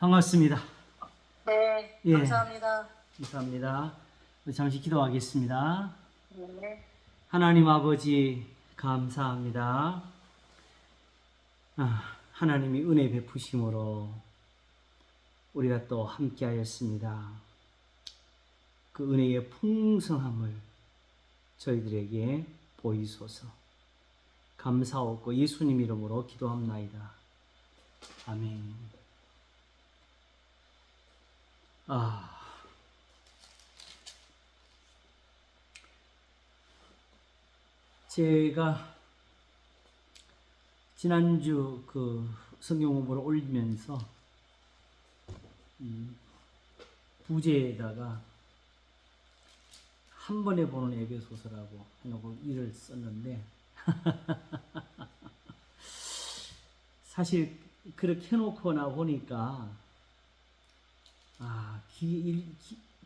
반갑습니다. 네, 예, 감사합니다. 감사합니다. 우리 잠시 기도하겠습니다. 네, 하나님 아버지, 감사합니다. 하나님이 은혜 베푸심으로 우리가 또 함께하였습니다. 그 은혜의 풍성함을 저희들에게 보이소서. 감사하고 예수님 이름으로 기도합나이다. 아멘. 제가 지난주 그 성경 공부를 올리면서 부제에다가 한 번에 보는 에베소서라고 해놓고 일을 썼는데 사실 그렇게 해놓고 나 보니까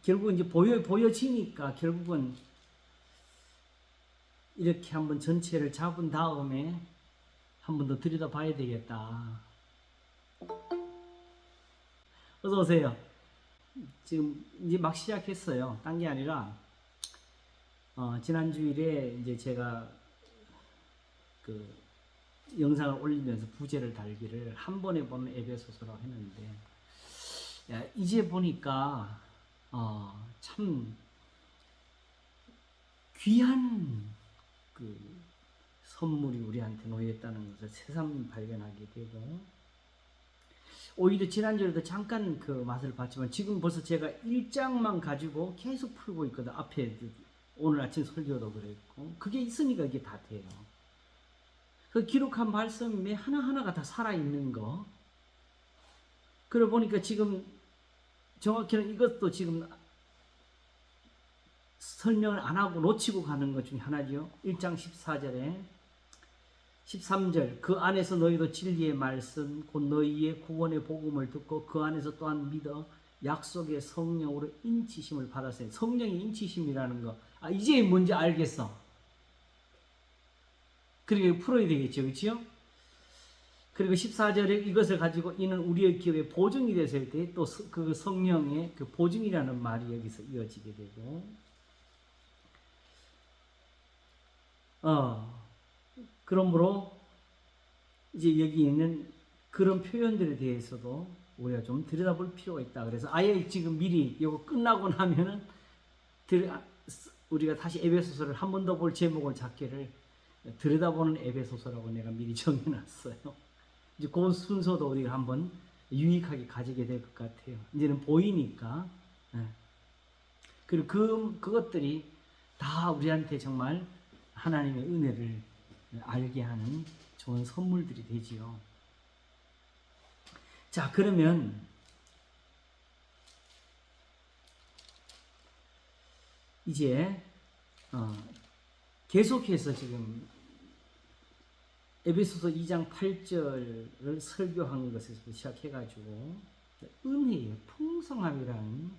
결국은 이제 보여지니까 결국은 이렇게 한번 전체를 잡은 다음에 한 번 더 들여다봐야 되겠다. 어서 오세요. 지금 이제 막 시작했어요. 딴 게 아니라 지난 주일에 이제 제가 그 영상을 올리면서 부제를 달기를 한 번에 보는 에베소서라고 했는데, 야, 이제 보니까 참 귀한 그 선물이 우리한테 놓여있다는 것을 새삼 발견하게 되고, 오히려 지난주에도 잠깐 그 맛을 봤지만 지금 벌써 제가 1장만 가지고 계속 풀고 있거든. 앞에 오늘 아침 설교도 그랬고, 그게 있으니까 이게 다 돼요. 그 기록한 말씀에 하나하나가 다 살아있는 거. 그러고 보니까 지금 정확히는 이것도 지금 설명을 안 하고 놓치고 가는 것 중에 하나죠. 1장 14절에 13절, 그 안에서 너희도 진리의 말씀 곧 너희의 구원의 복음을 듣고 그 안에서 또한 믿어 약속의 성령으로 인치심을 받았어요. 성령의 인치심이라는 거, 이제 뭔지 알겠어. 그러니까 풀어야 되겠죠, 그렇죠? 그리고 14절에 이것을 가지고 이는 우리의 기업에 보증이 됐을 때 또 그 성령의 그 보증이라는 말이 여기서 이어지게 되고, 그러므로 이제 여기 있는 그런 표현들에 대해서도 우리가 좀 들여다볼 필요가 있다. 그래서 아예 지금 미리 이거 끝나고 나면은 우리가 다시 에베소서를 한 번 더 볼 제목을 잡기를 들여다보는 에베소서라고 내가 미리 정해놨어요. 이제 그 순서도 우리가 한번 유익하게 가지게 될 것 같아요. 이제는 보이니까. 그리고 그것들이 다 우리한테 정말 하나님의 은혜를 알게 하는 좋은 선물들이 되지요. 자, 그러면 이제 계속해서 지금 에베소서 2장 8절을 설교한 것에서 시작해가지고 은혜의 풍성함이라는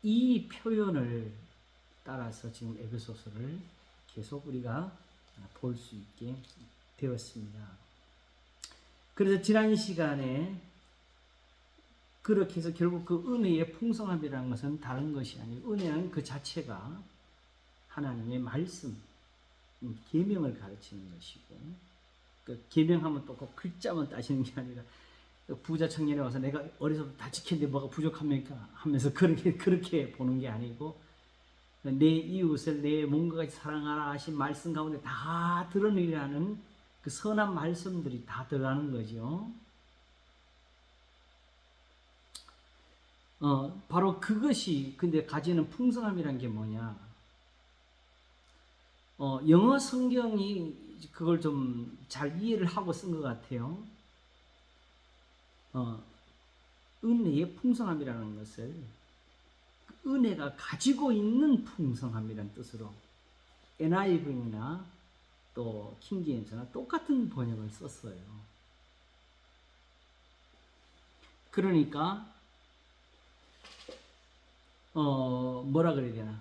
이 표현을 따라서 지금 에베소서를 계속 우리가 볼 수 있게 되었습니다. 그래서 지난 시간에 그렇게 해서 결국 그 은혜의 풍성함이라는 것은 다른 것이 아니고, 은혜는 그 자체가 하나님의 말씀, 계명을 가르치는 것이고, 그 계명하면 또 꼭 글자만 따시는 게 아니라 부자 청년에 와서 내가 어려서부터 다 지켰는데 뭐가 부족합니까 하면서 그렇게 보는 게 아니고, 내 이웃을 내 몸과 같이 사랑하라 하신 말씀 가운데 다 드러내라는 그 선한 말씀들이 다 들어가는 거죠. 바로 그것이 근데 가지는 풍성함이란 게 뭐냐? 영어 성경이 그걸 좀 잘 이해를 하고 쓴 것 같아요. 은혜의 풍성함이라는 것을 은혜가 가지고 있는 풍성함이라는 뜻으로 NIV나 또 킹제임스나 똑같은 번역을 썼어요. 그러니까 뭐라 그래야 되나?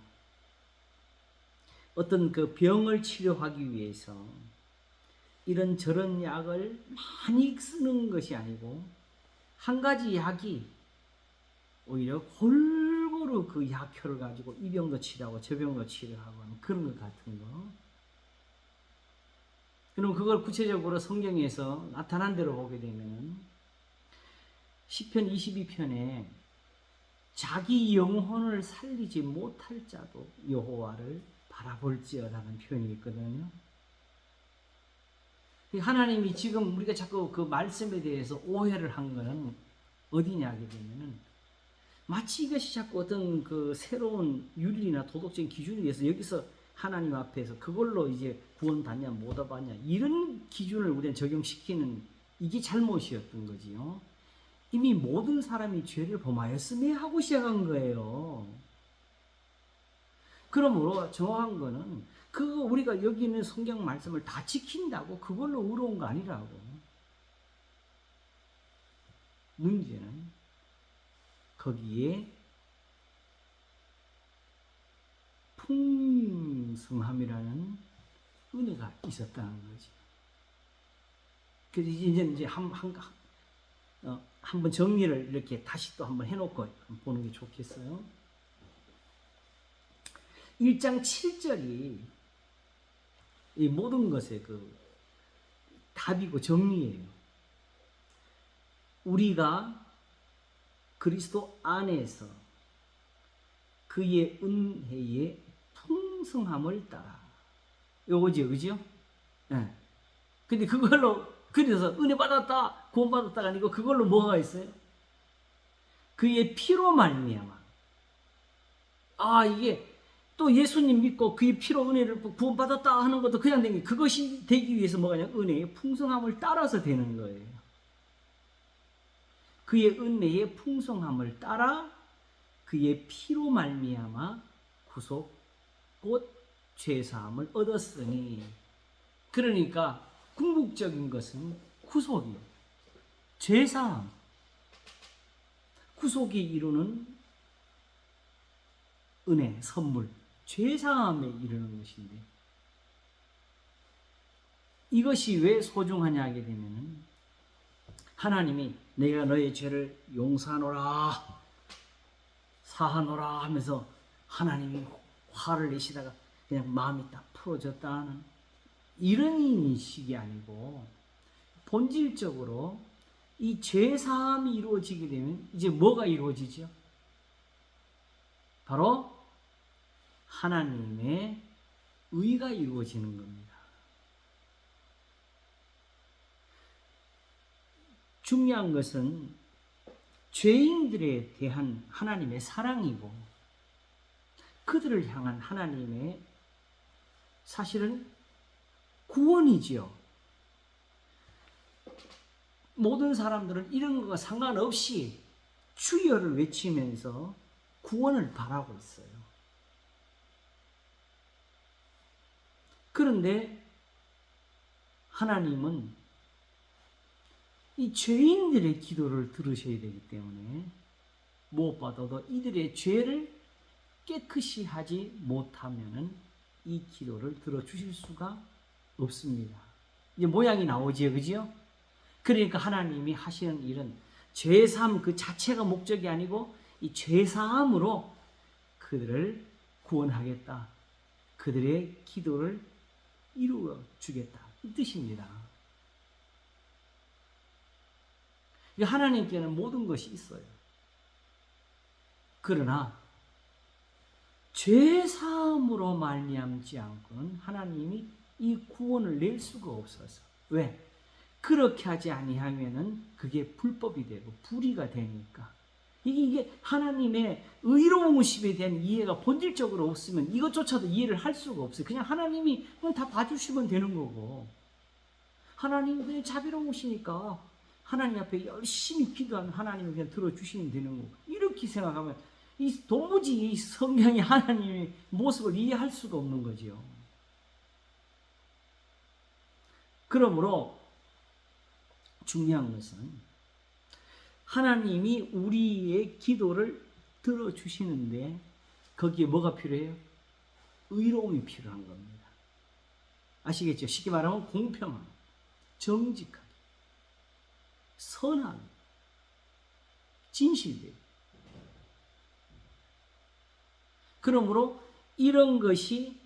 어떤 그 병을 치료하기 위해서 이런저런 약을 많이 쓰는 것이 아니고 한 가지 약이 오히려 골고루 그 약효를 가지고 이 병도 치료하고 저 병도 치료하고 하는 그런 것 같은 거. 그럼 그걸 구체적으로 성경에서 나타난 대로 보게 되면 시편 22편에 자기 영혼을 살리지 못할 자도 여호와를 바라볼지어다는 표현이 있거든요. 하나님이 지금 우리가 자꾸 그 말씀에 대해서 오해를 한 거는 어디냐 하게 되면은 마치 이것이 자꾸 어떤 그 새로운 윤리나 도덕적인 기준에 의해서 여기서 하나님 앞에서 그걸로 이제 구원받냐 못 받냐 이런 기준을 우리는 적용시키는 이게 잘못이었던 거지요. 이미 모든 사람이 죄를 범하였음에 하고 시작한 거예요. 그러므로 정확한 거는 그거 우리가 여기 있는 성경 말씀을 다 지킨다고 그걸로 의로운 거 아니라고. 문제는 거기에 풍성함이라는 은혜가 있었다는 거죠. 그래서 이제 한번 정리를 이렇게 다시 또 한번 해놓고 보는 게 좋겠어요. 1장 7절이 이 모든 것의 그 답이고 정리예요. 우리가 그리스도 안에서 그의 은혜의 풍성함을 따라 요거죠, 그죠? 예. 근데 그걸로 그래서 은혜 받았다, 구원 받았다가 아니고 그걸로 뭐가 있어요? 그의 피로 말미암아. 이게 또 예수님 믿고 그의 피로 은혜를 구원 받았다 하는 것도 그냥 된 게 그것이 되기 위해서 뭐가냐? 은혜의 풍성함을 따라서 되는 거예요. 그의 은혜의 풍성함을 따라 그의 피로 말미암아 구속 곧 죄사함을 얻었으니. 그러니까 궁극적인 것은 구속이요. 죄사함. 구속이 이루는 은혜, 선물, 죄사함에 이르는 것인데 이것이 왜 소중하냐 하게 되면 하나님이 내가 너의 죄를 용서하노라 사하노라 하면서 하나님이 화를 내시다가 그냥 마음이 딱 풀어졌다 하는 이런 식이 아니고 본질적으로 이 죄사함이 이루어지게 되면 이제 뭐가 이루어지죠? 바로 하나님의 의가 이루어지는 겁니다. 중요한 것은 죄인들에 대한 하나님의 사랑이고 그들을 향한 하나님의 사실은 구원이지요. 모든 사람들은 이런 것과 상관없이 주여를 외치면서 구원을 바라고 있어요. 그런데 하나님은 이 죄인들의 기도를 들으셔야 되기 때문에 무엇보다도 이들의 죄를 깨끗이 하지 못하면은 이 기도를 들어주실 수가 없습니다. 이제 모양이 나오지요, 그죠? 그러니까 하나님이 하시는 일은 죄사함 그 자체가 목적이 아니고 이 죄사함으로 그들을 구원하겠다. 그들의 기도를 이루어 주겠다. 이 뜻입니다. 하나님께는 모든 것이 있어요. 그러나 죄사함으로 말미암지 않고는 하나님이 이 구원을 낼 수가 없어서. 왜? 그렇게 하지 아니하면은 그게 불법이 되고 불의가 되니까. 이게 하나님의 의로우심에 대한 이해가 본질적으로 없으면 이것조차도 이해를 할 수가 없어요. 그냥 하나님이 그냥 다 봐주시면 되는 거고. 하나님이 그냥 자비로우시니까 하나님 앞에 열심히 기도하면 하나님이 그냥 들어주시면 되는 거고. 이렇게 생각하면 도무지 이 성경의 하나님의 모습을 이해할 수가 없는 거지요. 그러므로 중요한 것은 하나님이 우리의 기도를 들어주시는데 거기에 뭐가 필요해요? 의로움이 필요한 겁니다. 아시겠죠? 쉽게 말하면 공평함, 정직하게, 선함. 진실이에요. 그러므로 이런 것이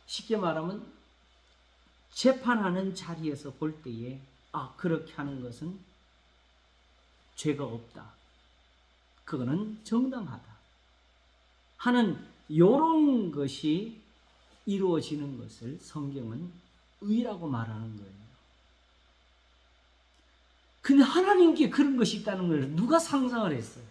쉽게 말하면 재판하는 자리에서 볼 때에 그렇게 하는 것은 죄가 없다. 그거는 정당하다. 하는 이런 것이 이루어지는 것을 성경은 의라고 말하는 거예요. 근데 하나님께 그런 것이 있다는 걸 누가 상상을 했어요?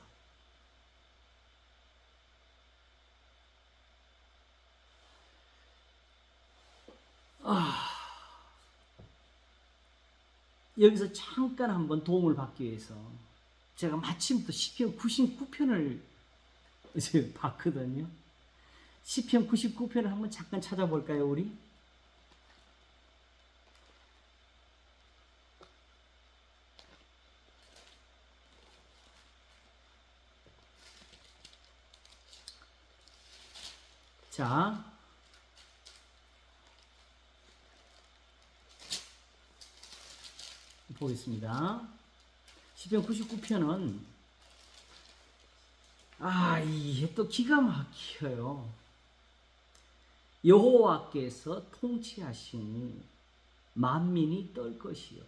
여기서 잠깐 한번 도움을 받기 위해서 제가 마침 또 시편 99편을 봤거든요. 시편 99편을 한번 잠깐 찾아볼까요, 우리? 자, 보겠습니다. 시편 99편은 이게 또 기가 막혀요. 여호와께서 통치하시니 만민이 떨 것이요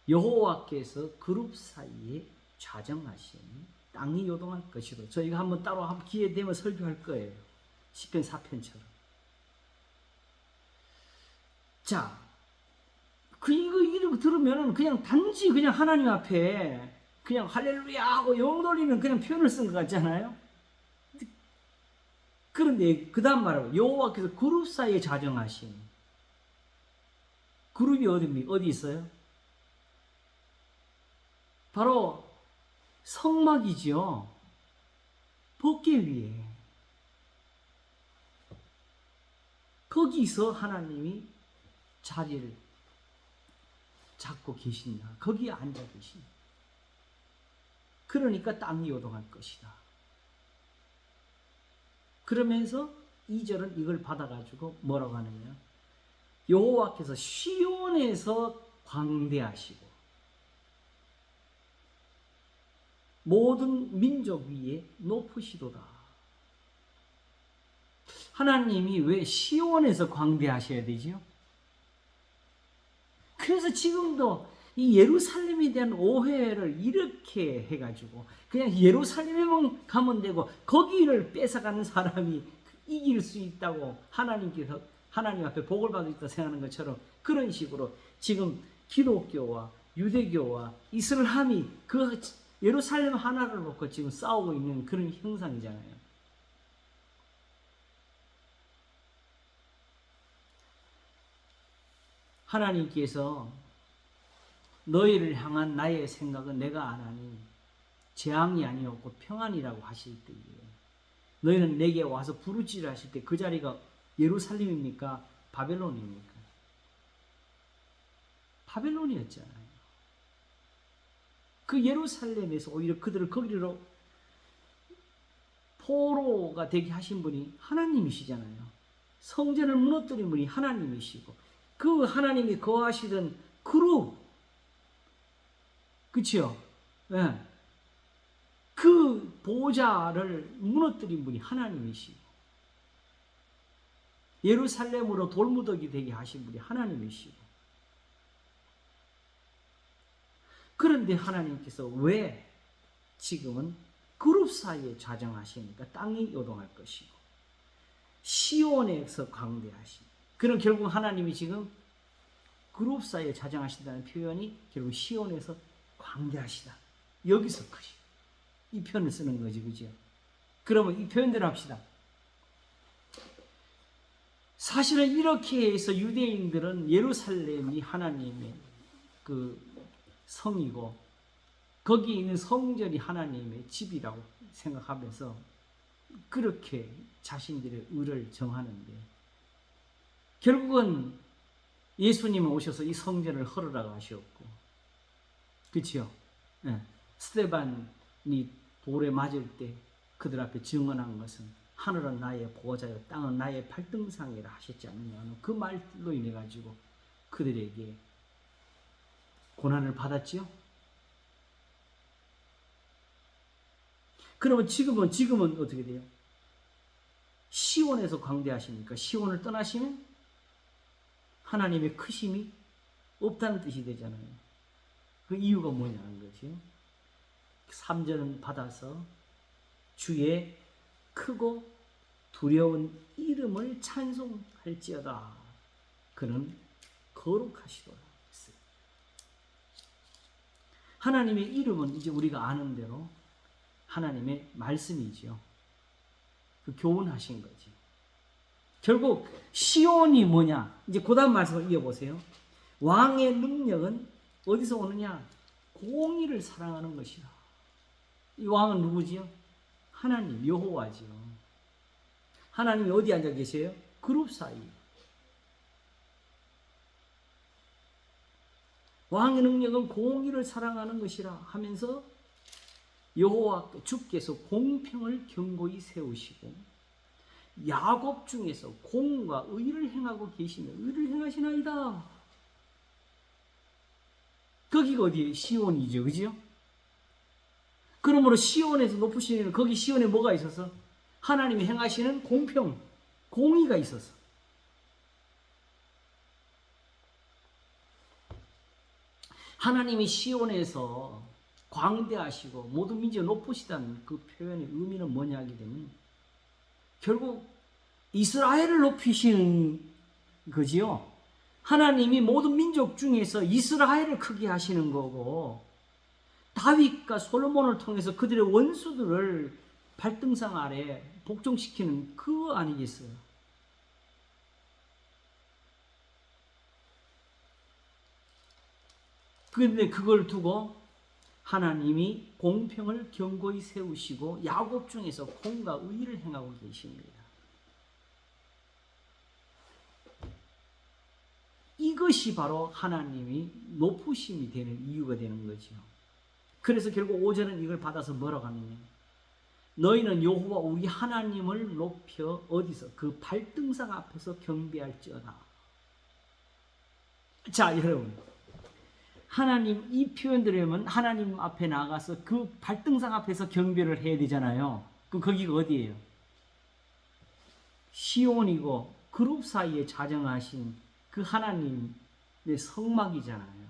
여호와께서 그룹 사이에 좌정하시니 땅이 요동할 것이로. 저희가 한번 따로 한번 기회 되면 설교할 거예요. 시편 4편처럼. 자, 이거 들으면 그냥 단지 그냥 하나님 앞에 그냥 할렐루야 하고 영 돌리는 그냥 표현을 쓴 것 같잖아요. 그런데 그 다음 말하고 여호와께서 그룹 사이에 좌정하시니. 그룹이 어디 있어요? 바로 성막이지요. 법궤 위에. 거기서 하나님이 자리를 잡고 계신다. 거기에 앉아 계신다. 그러니까 땅이 요동할 것이다. 그러면서 2절은 이걸 받아가지고 뭐라고 하느냐. 여호와께서 시온에서 광대하시고 모든 민족 위에 높으시도다. 하나님이 왜 시온에서 광대하셔야 되지요? 그래서 지금도 이 예루살렘에 대한 오해를 이렇게 해가지고 그냥 예루살렘에만 가면 되고 거기를 뺏어가는 사람이 이길 수 있다고 하나님께서 하나님 앞에 복을 받을 수 있다고 생각하는 것처럼 그런 식으로 지금 기독교와 유대교와 이슬람이 그 예루살렘 하나를 놓고 지금 싸우고 있는 그런 형상이잖아요. 하나님께서 너희를 향한 나의 생각은 내가 안 하니 재앙이 아니었고 평안이라고 하실 때에 너희는 내게 와서 부르짖으라 하실 때 그 자리가 예루살렘입니까? 바벨론입니까? 바벨론이었잖아요. 그 예루살렘에서 오히려 그들을 거기로 포로가 되게 하신 분이 하나님이시잖아요. 성전을 무너뜨린 분이 하나님이시고 그 하나님이 거하시던 그룹, 그치요? 예. 그 보좌를 무너뜨린 분이 하나님이시고 예루살렘으로 돌무더기 되게 하신 분이 하나님이시고 그런데 하나님께서 왜 지금은 그룹 사이에 좌정하시니까 땅이 요동할 것이고 시온에서 광대하시고 그럼 결국 하나님이 지금 그룹 사이에 좌정하신다는 표현이 결국 시온에서 광대하시다. 여기서 크시. 이 표현을 쓰는 거지, 그죠? 그러면 이 표현대로 합시다. 사실은 이렇게 해서 유대인들은 예루살렘이 하나님의 그 성이고 거기 있는 성전이 하나님의 집이라고 생각하면서 그렇게 자신들의 의를 정하는데 결국은 예수님은 오셔서 이 성전을 헐으라고 하셨고 그치요? 네. 스데반이 돌에 맞을 때 그들 앞에 증언한 것은 하늘은 나의 보호자요 땅은 나의 발등상이라 하셨지 않느냐 그 말로 인해 가지고 그들에게 고난을 받았지요. 그러면 지금은 어떻게 돼요? 시온에서 광대하십니까? 시온을 떠나시면 하나님의 크심이 없다는 뜻이 되잖아요. 그 이유가 뭐냐는 거죠. 3절은 받아서 주의 크고 두려운 이름을 찬송할지어다. 그는 거룩하시도다. 하나님의 이름은 이제 우리가 아는 대로 하나님의 말씀이지요. 그 교훈하신 거지. 결국 시온이 뭐냐? 이제 그 다음 말씀을 이어보세요. 왕의 능력은 어디서 오느냐? 공의를 사랑하는 것이라. 이 왕은 누구지요? 하나님, 여호와지요. 하나님이 어디 앉아 계세요? 그룹 사이. 왕의 능력은 공의를 사랑하는 것이라 하면서 여호와 주께서 공평을 견고히 세우시고 야곱 중에서 공과 의를 행하고 계시며 의를 행하시나이다. 거기가 어디예요? 시온이죠. 그죠? 그러므로 시온에서 높으시는 거기 시온에 뭐가 있어서? 하나님이 행하시는 공평, 공의가 있어서. 하나님이 시온에서 광대하시고 모든 민족을 높으시다는 그 표현의 의미는 뭐냐 하게 되면 결국 이스라엘을 높이시는 거지요. 하나님이 모든 민족 중에서 이스라엘을 크게 하시는 거고 다윗과 솔로몬을 통해서 그들의 원수들을 발등상 아래 복종시키는 그 아니겠어요. 그런데 그걸 두고 하나님이 공평을 견고히 세우시고 야곱 중에서 공과 의를 행하고 계십니다. 이것이 바로 하나님이 높으심이 되는 이유가 되는 거죠. 그래서 결국 5절은 이걸 받아서 뭐라고 하느냐? 너희는 여호와 우리 하나님을 높여 어디서? 그 발등상 앞에서 경배할지어다. 자, 여러분. 하나님 이 표현들이면 하나님 앞에 나가서 그 발등상 앞에서 경배를 해야 되잖아요. 그럼 거기가 어디예요? 시온이고 그룹 사이에 자정하신 그 하나님의 성막이잖아요.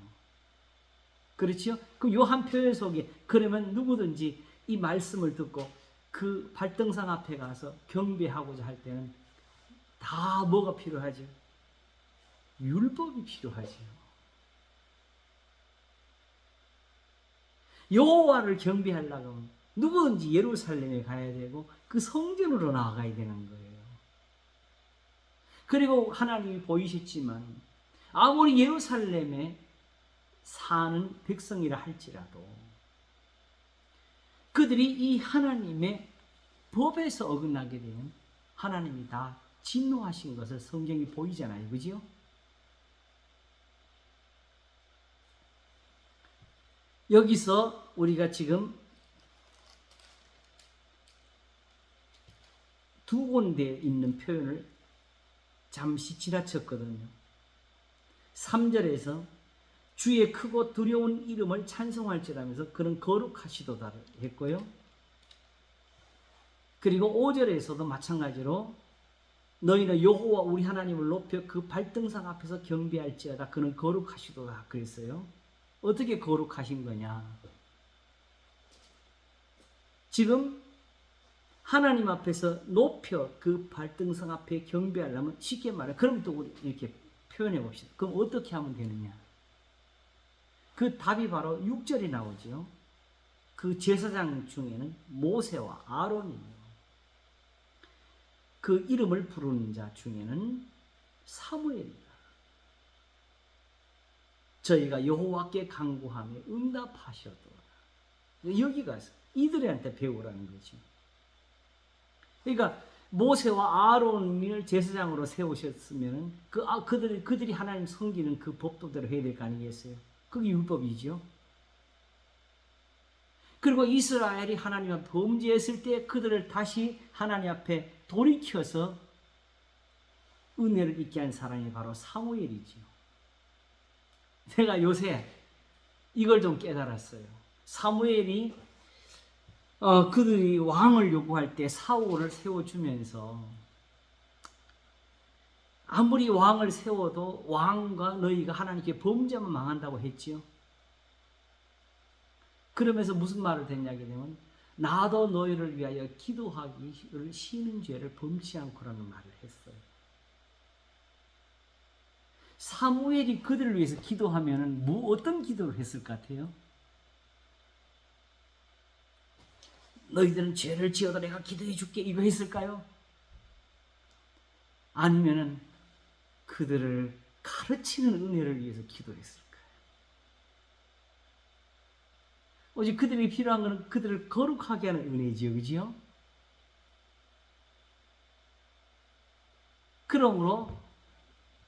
그렇죠? 그 요 한 표현 속에 그러면 누구든지 이 말씀을 듣고 그 발등상 앞에 가서 경배하고자 할 때는 다 뭐가 필요하죠? 율법이 필요하죠. 여호와를 경배하려면 누구든지 예루살렘에 가야 되고 그 성전으로 나아가야 되는 거예요. 그리고 하나님이 보이셨지만 아무리 예루살렘에 사는 백성이라 할지라도 그들이 이 하나님의 법에서 어긋나게 되면 하나님이 다 진노하신 것을 성경이 보이잖아요. 그죠? 여기서 우리가 지금 두 군데 있는 표현을 잠시 지나쳤거든요. 3절에서 주의 크고 두려운 이름을 찬송할지라면서 그는 거룩하시도다 했고요. 그리고 5절에서도 마찬가지로 너희는 여호와 우리 하나님을 높여 그 발등상 앞에서 경배할지어다 그는 거룩하시도다 그랬어요. 어떻게 거룩하신 거냐? 지금 하나님 앞에서 높여 그 발등상 앞에 경배하려면 쉽게 말해 그럼 또 우리 이렇게 표현해 봅시다. 그럼 어떻게 하면 되느냐? 그 답이 바로 6절에 나오죠. 그 제사장 중에는 모세와 아론이요. 그 이름을 부르는 자 중에는 사무엘이다. 저희가 여호와께 간구하며 응답하셔도 여기 가서 이들한테 배우라는 거죠. 그러니까 모세와 아론을 제사장으로 세우셨으면 그들이 하나님 섬기는 그 법도대로 해야 될 거 아니겠어요? 그게 율법이죠. 그리고 이스라엘이 하나님 앞에 범죄했을 때 그들을 다시 하나님 앞에 돌이켜서 은혜를 입게 한 사람이 바로 사무엘이죠. 내가 요새 이걸 좀 깨달았어요. 사무엘이 그들이 왕을 요구할 때 사울을 세워주면서 아무리 왕을 세워도 왕과 너희가 하나님께 범죄하면 망한다고 했지요. 그러면서 무슨 말을 했냐게 되면 나도 너희를 위하여 기도하기를 쉬는 죄를 범치 않고라는 말을 했어요. 사무엘이 그들을 위해서 기도하면 어떤 기도를 했을 것 같아요? 너희들은 죄를 지어도 내가 기도해 줄게 이거 했을까요? 아니면은 그들을 가르치는 은혜를 위해서 기도했을까요? 오직 그들이 필요한 것은 그들을 거룩하게 하는 은혜지요, 그지요? 그러므로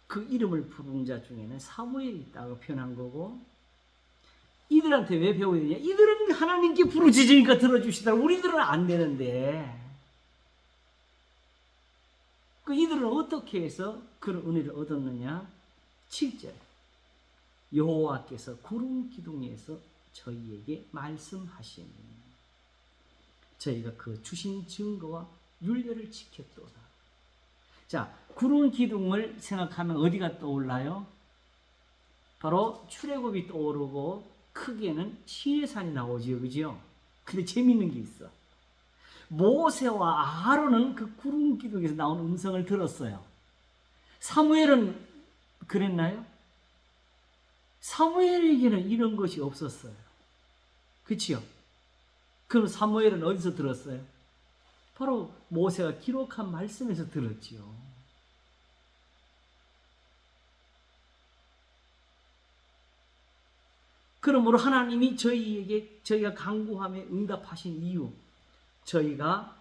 그 이름을 부른 자 중에는 사무엘이 있다고 표현한 거고, 이들한테 왜 배워야 되냐? 이들은 하나님께 부르짖으니까 들어주시더라. 우리들은 안 되는데. 그 이들은 어떻게 해서 그런 은혜를 얻었느냐? 7절. 여호와께서 구름 기둥에서 저희에게 말씀하시니 저희가 그 주신 증거와 율례를 지켰도다. 자, 구름 기둥을 생각하면 어디가 떠올라요? 바로 출애굽이 떠오르고 크게는 시내산이 나오지요, 그죠? 근데 재밌는 게 있어. 모세와 아론은 그 구름 기둥에서 나온 음성을 들었어요. 사무엘은 그랬나요? 사무엘에게는 이런 것이 없었어요. 그치요? 그럼 사무엘은 어디서 들었어요? 바로 모세가 기록한 말씀에서 들었지요. 그러므로 하나님이 저희가 간구함에 응답하신 이유, 저희가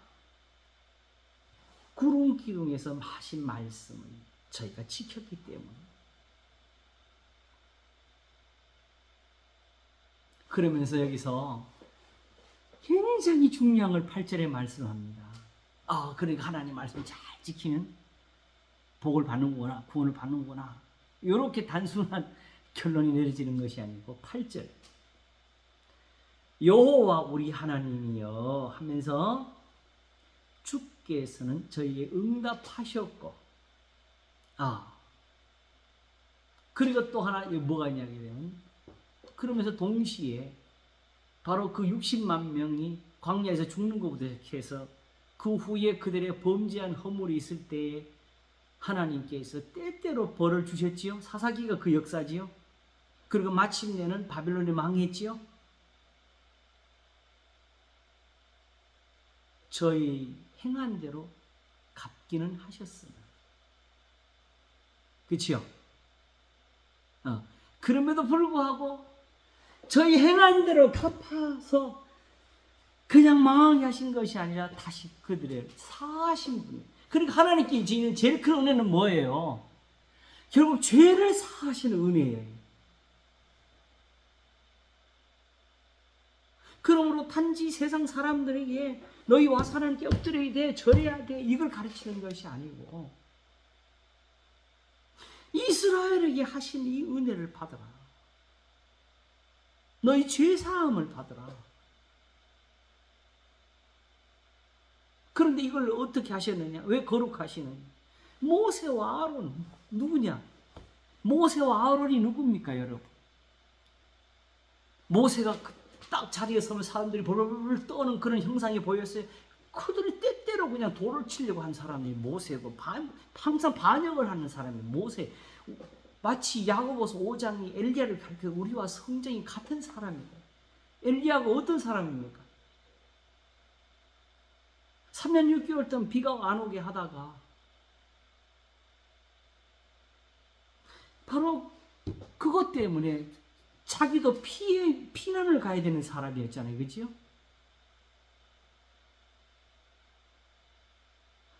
구름 기둥에서 하신 말씀을 저희가 지켰기 때문에. 그러면서 여기서 굉장히 중요한 걸 8절에 말씀합니다. 그러니까 하나님 말씀 잘 지키는 복을 받는구나, 구원을 받는구나. 이렇게 단순한 결론이 내려지는 것이 아니고 8절 여호와 우리 하나님이여 하면서 주께서는 저희에게 응답하셨고 그리고 또 하나 뭐가 있냐게 되면 그러면서 동시에 바로 그 60만 명이 광야에서 죽는 것부터 시작해서 그 후에 그들의 범죄한 허물이 있을 때에 하나님께서 때때로 벌을 주셨지요. 사사기가 그 역사지요. 그리고 마침내는 바빌론이 망했지요. 저희 행한 대로 갚기는 하셨으나. 그치요? 그럼에도 불구하고 저희 행한 대로 갚아서 그냥 망하게 하신 것이 아니라 다시 그들을 사하신 분이에요. 그러니까 하나님께 주시는 제일 큰 은혜는 뭐예요? 결국 죄를 사하시는 은혜예요. 그러므로 단지 세상 사람들에게 너희 와서 하나님께 엎드려야 돼, 절해야 돼 이걸 가르치는 것이 아니고 이스라엘에게 하신 이 은혜를 받으라. 너희 죄사함을 받으라. 그런데 이걸 어떻게 하셨느냐? 왜 거룩하시느냐? 모세와 아론 누구냐? 모세와 아론이 누굽니까, 여러분? 모세가 딱 자리에 서면 사람들이 벌벌 떠는 그런 형상이 보였어요. 그들이 때때로 그냥 돌을 치려고 한 사람이 모세고 항상 반역을 하는 사람이 모세. 마치 야고보서 5장이 엘리야를 가르쳐 우리와 성정이 같은 사람이에요. 엘리야가 어떤 사람입니까? 3년 6개월 동안 비가 안 오게 하다가 바로 그것 때문에 자기도 피난을 가야 되는 사람이었잖아요. 그죠?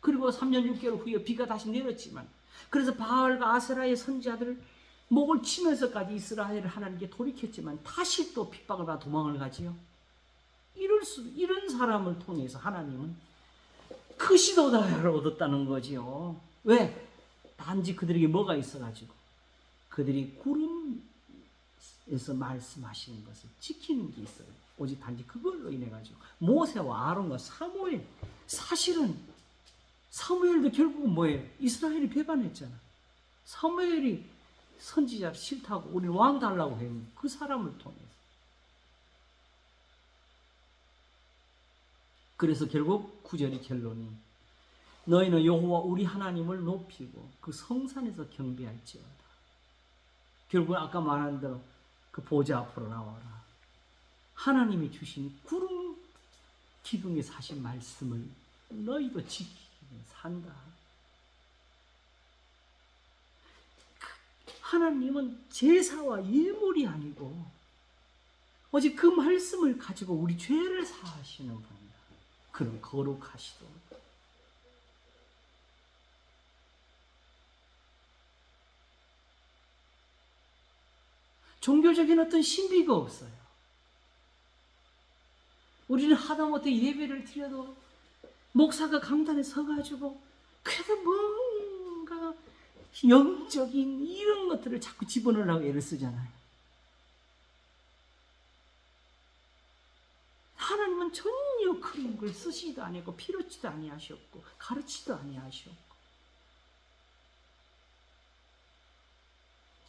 그리고 3년 6개월 후에 비가 다시 내렸지만 그래서 바알과 아세라의 선지자들을 목을 치면서까지 이스라엘을 하나님께 돌이켰지만 다시 또 핍박을 받아 도망을 가지요. 이런 사람을 통해서 하나님은 크시도다를 얻었다는 거지요. 왜? 단지 그들에게 뭐가 있어가지고 그들이 구름에서 말씀하시는 것을 지키는 게 있어요. 오직 단지 그걸로 인해 가지고 모세와 아론과 사무엘, 사실은 사무엘도 결국은 뭐예요? 이스라엘이 배반했잖아. 사무엘이 선지자 싫다고 우리 왕 달라고 했는데 그 사람을 통해서. 그래서 결국 구절이 결론이 너희는 여호와 우리 하나님을 높이고 그 성산에서 경배할지어다. 결국 아까 말한 대로 그 보좌 앞으로 나와라. 하나님이 주신 구름 기둥에 사신 말씀을 너희도 지키면 산다. 하나님은 제사와 예물이 아니고 오직 그 말씀을 가지고 우리 죄를 사하시는 분이다. 그는 거룩하시도록. 종교적인 어떤 신비가 없어요. 우리는 하다못해 예배를 드려도 목사가 강단에 서가지고 그래도 뭔가 영적인 이런 것들을 자꾸 집어넣으려고 애를 쓰잖아요. 하나님은 전혀 그런 걸 쓰시지도 아니고 필요치도 아니하셨고 가르치도 아니하셨고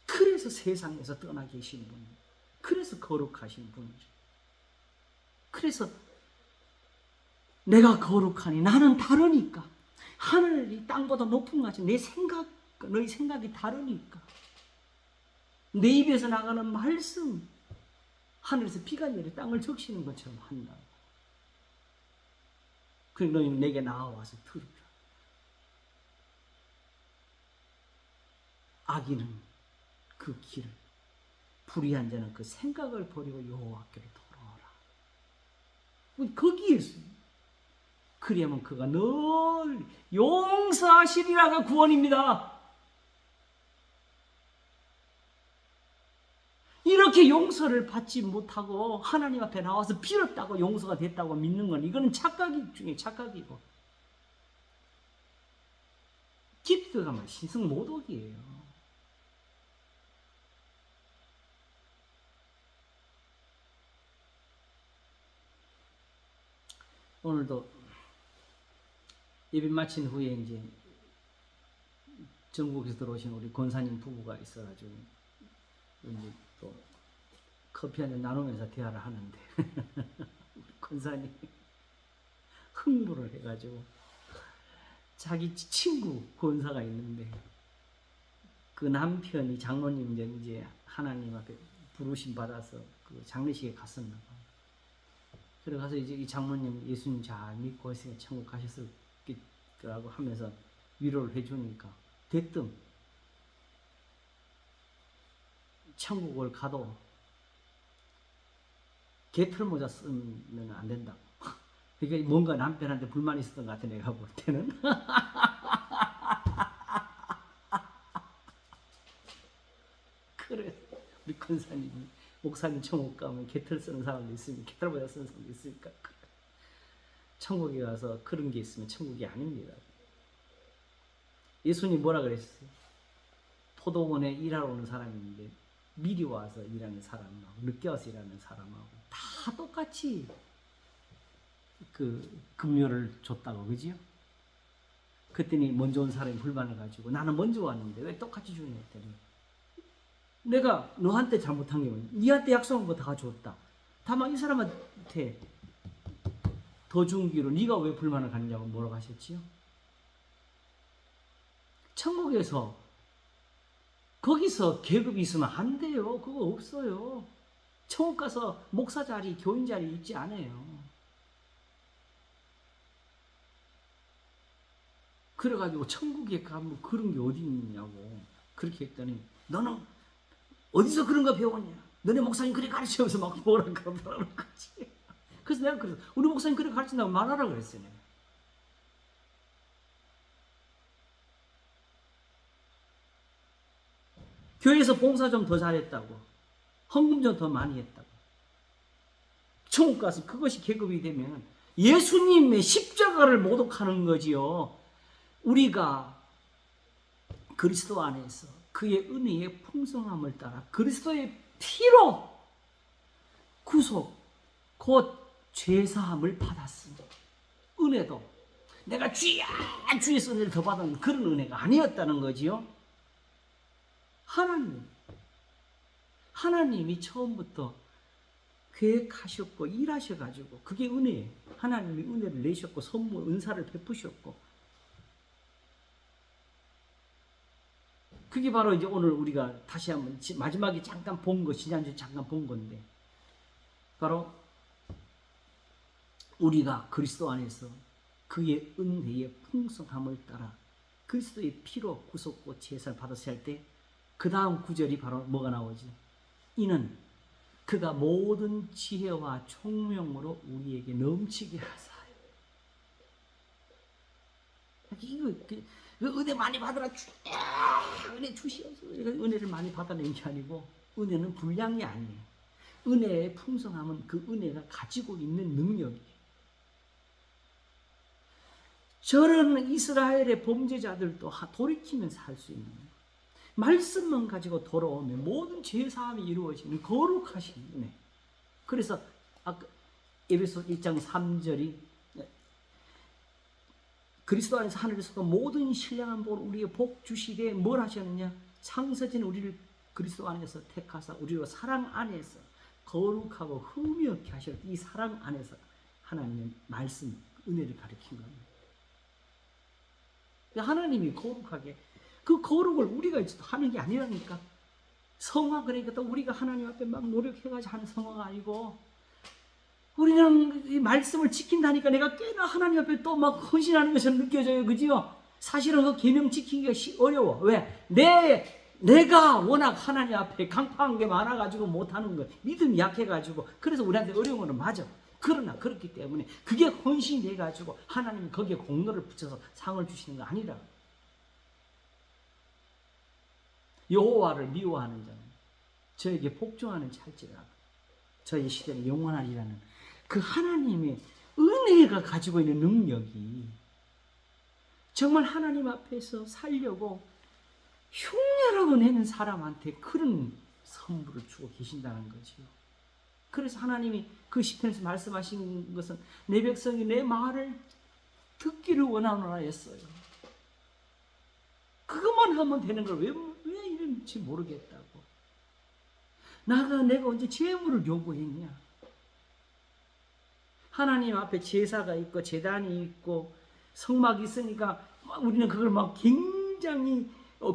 그래서 세상에서 떠나 계신 분, 그래서 거룩하신 분이죠. 그래서 내가 거룩하니 나는 다르니까 하늘이 땅보다 높은 것 같이 내 생각, 너희 생각이 다르니까 내 입에서 나가는 말씀 하늘에서 비가 내려 땅을 적시는 것처럼 한다. 그리고 너희는 내게 나와서 들으라. 악인은 그 길을, 불의한 자는 그 생각을 버리고 여호와께로 돌아오라. 거기에서 그리하면 그가 늘 용서하시리라가 구원입니다. 이렇게 용서를 받지 못하고 하나님 앞에 나와서 빌었다고 용서가 됐다고 믿는 건 이거는 착각 중에 착각이고 깊이 들어가면 신성모독이에요. 오늘도 예배 마친 후에 이제 전국에서 들어오신 우리 권사님 부부가 있어가지고 이제 또 커피 한잔 나누면서 대화를 하는데 우리 권사님 흥분을 해가지고 자기 친구 권사가 있는데 그 남편이 장로님 이제 하나님 앞에 부르심 받아서 그 장례식에 갔었나 봐. 그래 가서 이제 이 장모님 예수님 잘 믿고 있으니까 천국 가셨을 거라고 하면서 위로를 해주니까 대뜸 천국을 가도 개털모자 쓰면 안 된다고. 그러니까 뭔가 남편한테 불만이 있었던 것 같아 내가 볼 때는. 그래 우리 권사님이 목사님 천국 가면 개털 쓰는 사람도 있으니까 개털모자 쓰는 사람도 있으니까 천국에 가서 그런 게 있으면 천국이 아닙니다. 예수님 뭐라 그랬어요? 포도원에 일하러 오는 사람인데 미리 와서 일하는 사람하고 늦게 와서 일하는 사람하고 다 똑같이 그 급료를 줬다고 그지요? 그랬더니 먼저 온 사람이 불만을 가지고 나는 먼저 왔는데 왜 똑같이 주냐 했더니 내가 너한테 잘못한 게 뭐냐? 니한테 약속한 거 다 줬다. 다만 이 사람한테 더 주기로 네가 왜 불만을 갖냐고 뭐라고 하셨지요? 천국에서 거기서 계급이 있으면 안 돼요. 그거 없어요. 천국 가서 목사 자리, 교인 자리 있지 않아요. 그래가지고 천국에 가면 그런 게 어디 있냐고 그렇게 했더니 너는 어디서 그런 거 배웠냐? 너네 목사님 그래 가르치면서 막 뭐라 그러는 거지. 그래서 내가 그래서 우리 목사님 그래 가르친다고 말하라 그랬어요. 내가. 교회에서 봉사 좀 더 잘했다고, 헌금 좀 더 많이 했다고. 천국 가서 그것이 계급이 되면 예수님의 십자가를 모독하는 거지요. 우리가 그리스도 안에서 그의 은혜의 풍성함을 따라 그리스도의 피로 구속, 곧 죄사함을 받았으니 은혜도 내가 주야 주에서 은혜를 더 받은 그런 은혜가 아니었다는 거지요. 하나님이 처음부터 계획하셨고 일하셔가지고 그게 은혜예요. 하나님이 은혜를 내셨고 선물 은사를 베푸셨고 그게 바로 이제 오늘 우리가 다시 한번 마지막에 잠깐 본 거, 지난주에 잠깐 본 건데 바로 우리가 그리스도 안에서 그의 은혜의 풍성함을 따라 그리스도의 피로 구속고 제사를 받았을 때 그 다음 구절이 바로 뭐가 나오지? 이는 그가 모든 지혜와 총명으로 우리에게 넘치게 하사요. 이거 은혜 많이 받으라 은혜 주시옵소서. 은혜를 많이 받아낸 게 아니고 은혜는 분량이 아니에요. 은혜의 풍성함은 그 은혜가 가지고 있는 능력이에요. 저런 이스라엘의 범죄자들도 돌이키면 살 수 있는 거예요. 말씀만 가지고 돌아오면 모든 죄사함이 이루어지는 거룩하신 은혜. 그래서 아까 에베소 1장 3절이 그리스도 안에서 하늘에서 모든 신령한 복 우리의 복 주시되 뭘 하셨느냐? 창세전 우리를 그리스도 안에서 택하사 우리로 사랑 안에서 거룩하고 흠이 없게 하셨. 이 사랑 안에서 하나님의 말씀 은혜를 가리킨 겁니다. 하나님이 거룩하게 그 거룩을 우리가 하는 게 아니라니까. 성화 그러니까 또 우리가 하나님 앞에 막 노력해가지고 하는 성화가 아니고 우리는 이 말씀을 지킨다니까 내가 꽤나 하나님 앞에 또 막 헌신하는 것처럼 느껴져요. 그지요? 사실은 그 계명 지키기가 어려워. 왜? 내가 워낙 하나님 앞에 강팍한 게 많아가지고 못하는 거, 믿음이 약해가지고 그래서 우리한테 어려운 거는 맞아. 그러나 그렇기 때문에 그게 헌신이 돼가지고 하나님이 거기에 공로를 붙여서 상을 주시는 거 아니라. 여호와를 미워하는 자는 저에게 복종하는 찰지라. 저희 시대는 영원하리라는 그 하나님의 은혜가 가지고 있는 능력이 정말 하나님 앞에서 살려고 흉내라고 내는 사람한테 그런 선물을 주고 계신다는 거지요. 그래서 하나님이 그 시편에서 말씀하신 것은 내 백성이 내 말을 듣기를 원하노라 했어요. 그것만 하면 되는 걸 왜 이런지 모르겠다고. 내가 언제 재물을 요구했냐? 하나님 앞에 제사가 있고 제단이 있고 성막이 있으니까 우리는 그걸 막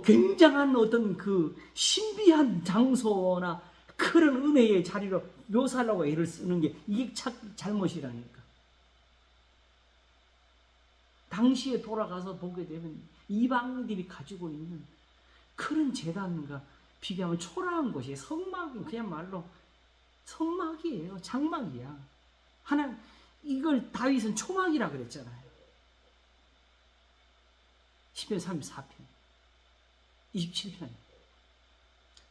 굉장한 어떤 그 신비한 장소나 그런 은혜의 자리로 묘사하려고 애를 쓰는 게 이게 잘못이라니까. 당시에 돌아가서 보게 되면 이방인들이 가지고 있는 그런 제단과 비교하면 초라한 것이 성막은 그야말로 성막이에요. 장막이야. 이걸 다윗은 초막이라 그랬잖아요. 시편 34편 27편.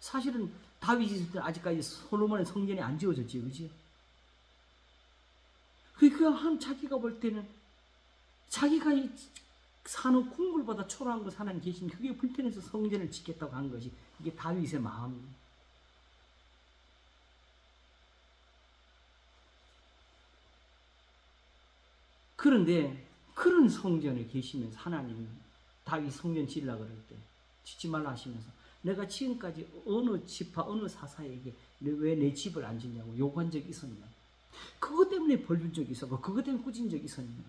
사실은 다윗이 있을 때 아직까지 솔로몬의 성전이 안 지어졌지, 그지? 자기가 볼 때는 자기가 사는 궁궐보다 초라한 것 하나님 계신 그게 불편해서 성전을 짓겠다고 한 것이 이게 다윗의 마음이에요. 그런데 그런 성전에 계시면서 하나님이 다윗 성전 지으려고 그럴 때 짓지 말라 하시면서 내가 지금까지 어느 지파 어느 사사에게 왜 내 집을 안 짓냐고 요구한 적이 있었냐? 그것 때문에 벌준 적이 있었고 그것 때문에 꾸진 적이 있었냐?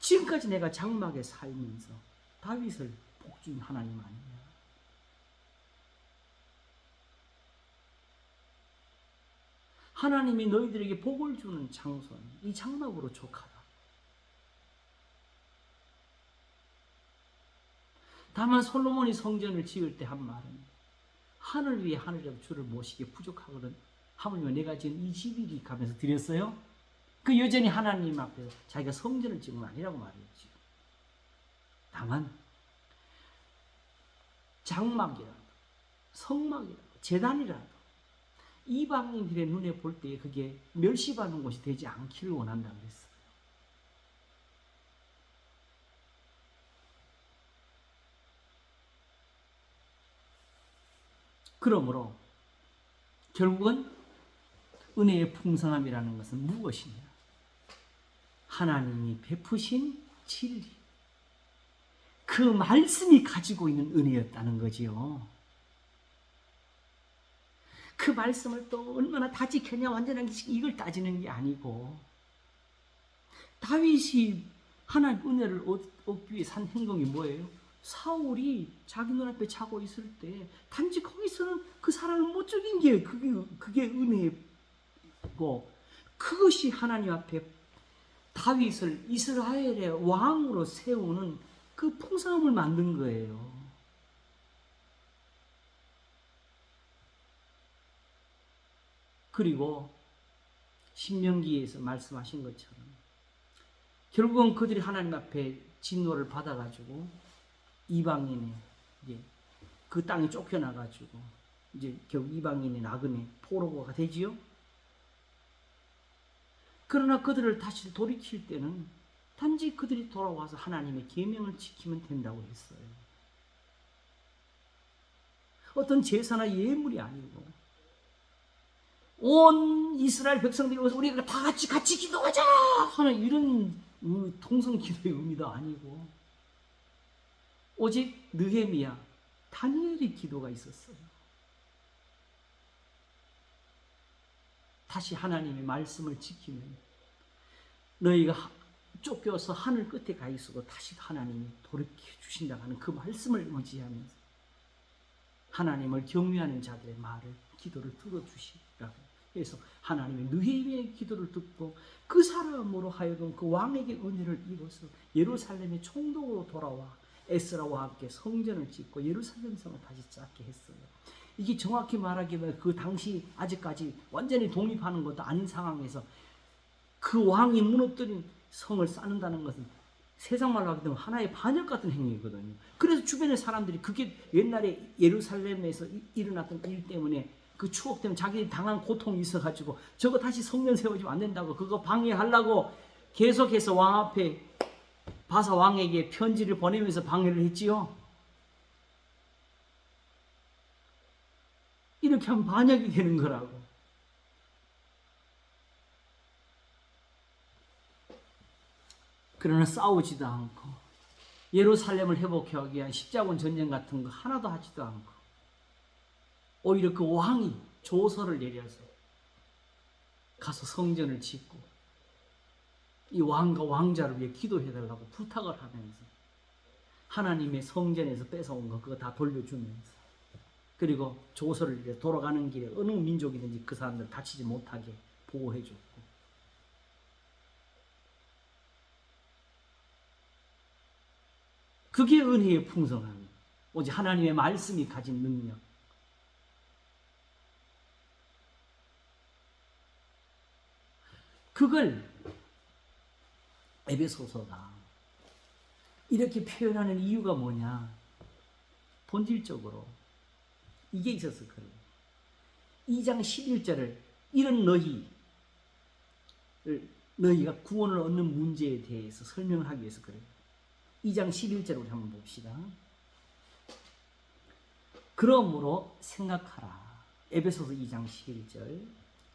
지금까지 내가 장막에 살면서 다윗을 복준 하나님 아니냐? 하나님이 너희들에게 복을 주는 장소는 이 장막으로 족하다. 다만 솔로몬이 성전을 지을 때 한 말은 하늘 위에 하늘이라도 주를 모시기에 부족하거든. 하물며 내가 지은 이 집이리 가면서 드렸어요. 그 여전히 하나님 앞에서 자기가 성전을 지은 건 아니라고 말했죠. 다만 장막이라도 성막이라도 제단이라도 이방인들의 눈에 볼 때 그게 멸시받는 것이 되지 않기를 원한다고 그랬어요. 그러므로 결국은 은혜의 풍성함이라는 것은 무엇이냐? 하나님이 베푸신 진리, 그 말씀이 가지고 있는 은혜였다는 거지요. 그 말씀을 또 얼마나 다 지켰냐 완전한 이걸 따지는 게 아니고, 다윗이 하나님 은혜를 얻기 위해 산 행동이 뭐예요? 사울이 자기 눈앞에 자고 있을 때 단지 거기서는 그 사람을 못 죽인 게 그게 은혜고, 그것이 하나님 앞에 다윗을 이스라엘의 왕으로 세우는 그 풍성함을 만든 거예요. 그리고 신명기에서 말씀하신 것처럼 결국은 그들이 하나님 앞에 진노를 받아가지고 이방인의 이제 그 땅에 쫓겨나가지고 이제 결국 이방인의 나그네 포로가 되지요. 그러나 그들을 다시 돌이킬 때는 단지 그들이 돌아와서 하나님의 계명을 지키면 된다고 했어요. 어떤 제사나 예물이 아니고, 온 이스라엘 백성들이 와서 우리가 다 같이 기도하자 하는 이런 통성 기도의 의미도 아니고, 오직 느헤미야, 다니엘의 기도가 있었어요. 다시 하나님의 말씀을 지키면 너희가 쫓겨서 하늘 끝에 가 있어도 다시 하나님이 돌이켜 주신다 하는 그 말씀을 의지하면서 하나님을 경외하는 자들의 말을, 기도를 들어주시라고 해서 하나님의 느헤미야의 기도를 듣고 그 사람으로 하여금 그 왕에게 은혜를 입어서 예루살렘의 총독으로 돌아와 에스라와 함께 성전을 짓고 예루살렘 성을 다시 쌓게 했어요. 이게 정확히 말하기면 그 당시 아직까지 완전히 독립하는 것도 아닌 상황에서 그 왕이 무너뜨린 성을 쌓는다는 것은 세상 말로 하게 되면 하나의 반역 같은 행위거든요. 그래서 주변의 사람들이 그게 옛날에 예루살렘에서 일어났던 일 때문에 그 추억 때문에 자기들이 당한 고통이 있어가지고 저거 다시 성전 세워지면 안 된다고 그거 방해하려고 계속해서 왕 앞에 바사 왕에게 편지를 보내면서 방해를 했지요. 이렇게 하면 반역이 되는 거라고. 그러나 싸우지도 않고 예루살렘을 회복하기 위한 십자군 전쟁 같은 거 하나도 하지도 않고 오히려 그 왕이 조서를 내려서 가서 성전을 짓고 이 왕과 왕자를 위해 기도해달라고 부탁을 하면서 하나님의 성전에서 뺏어온 거 그거 다 돌려주면서, 그리고 조서를 이제 돌아가는 길에 어느 민족이든지 그 사람들 다치지 못하게 보호해줬고, 그게 은혜의 풍성함, 오직 하나님의 말씀이 가진 능력. 그걸 에베소서가 이렇게 표현하는 이유가 뭐냐? 본질적으로 이게 있어서 그래요. 2장 11절을 이런 너희가 구원을 얻는 문제에 대해서 설명을 하기 위해서 그래요. 2장 11절을 우리 한번 봅시다. 그러므로 생각하라. 에베소서 2장 11절.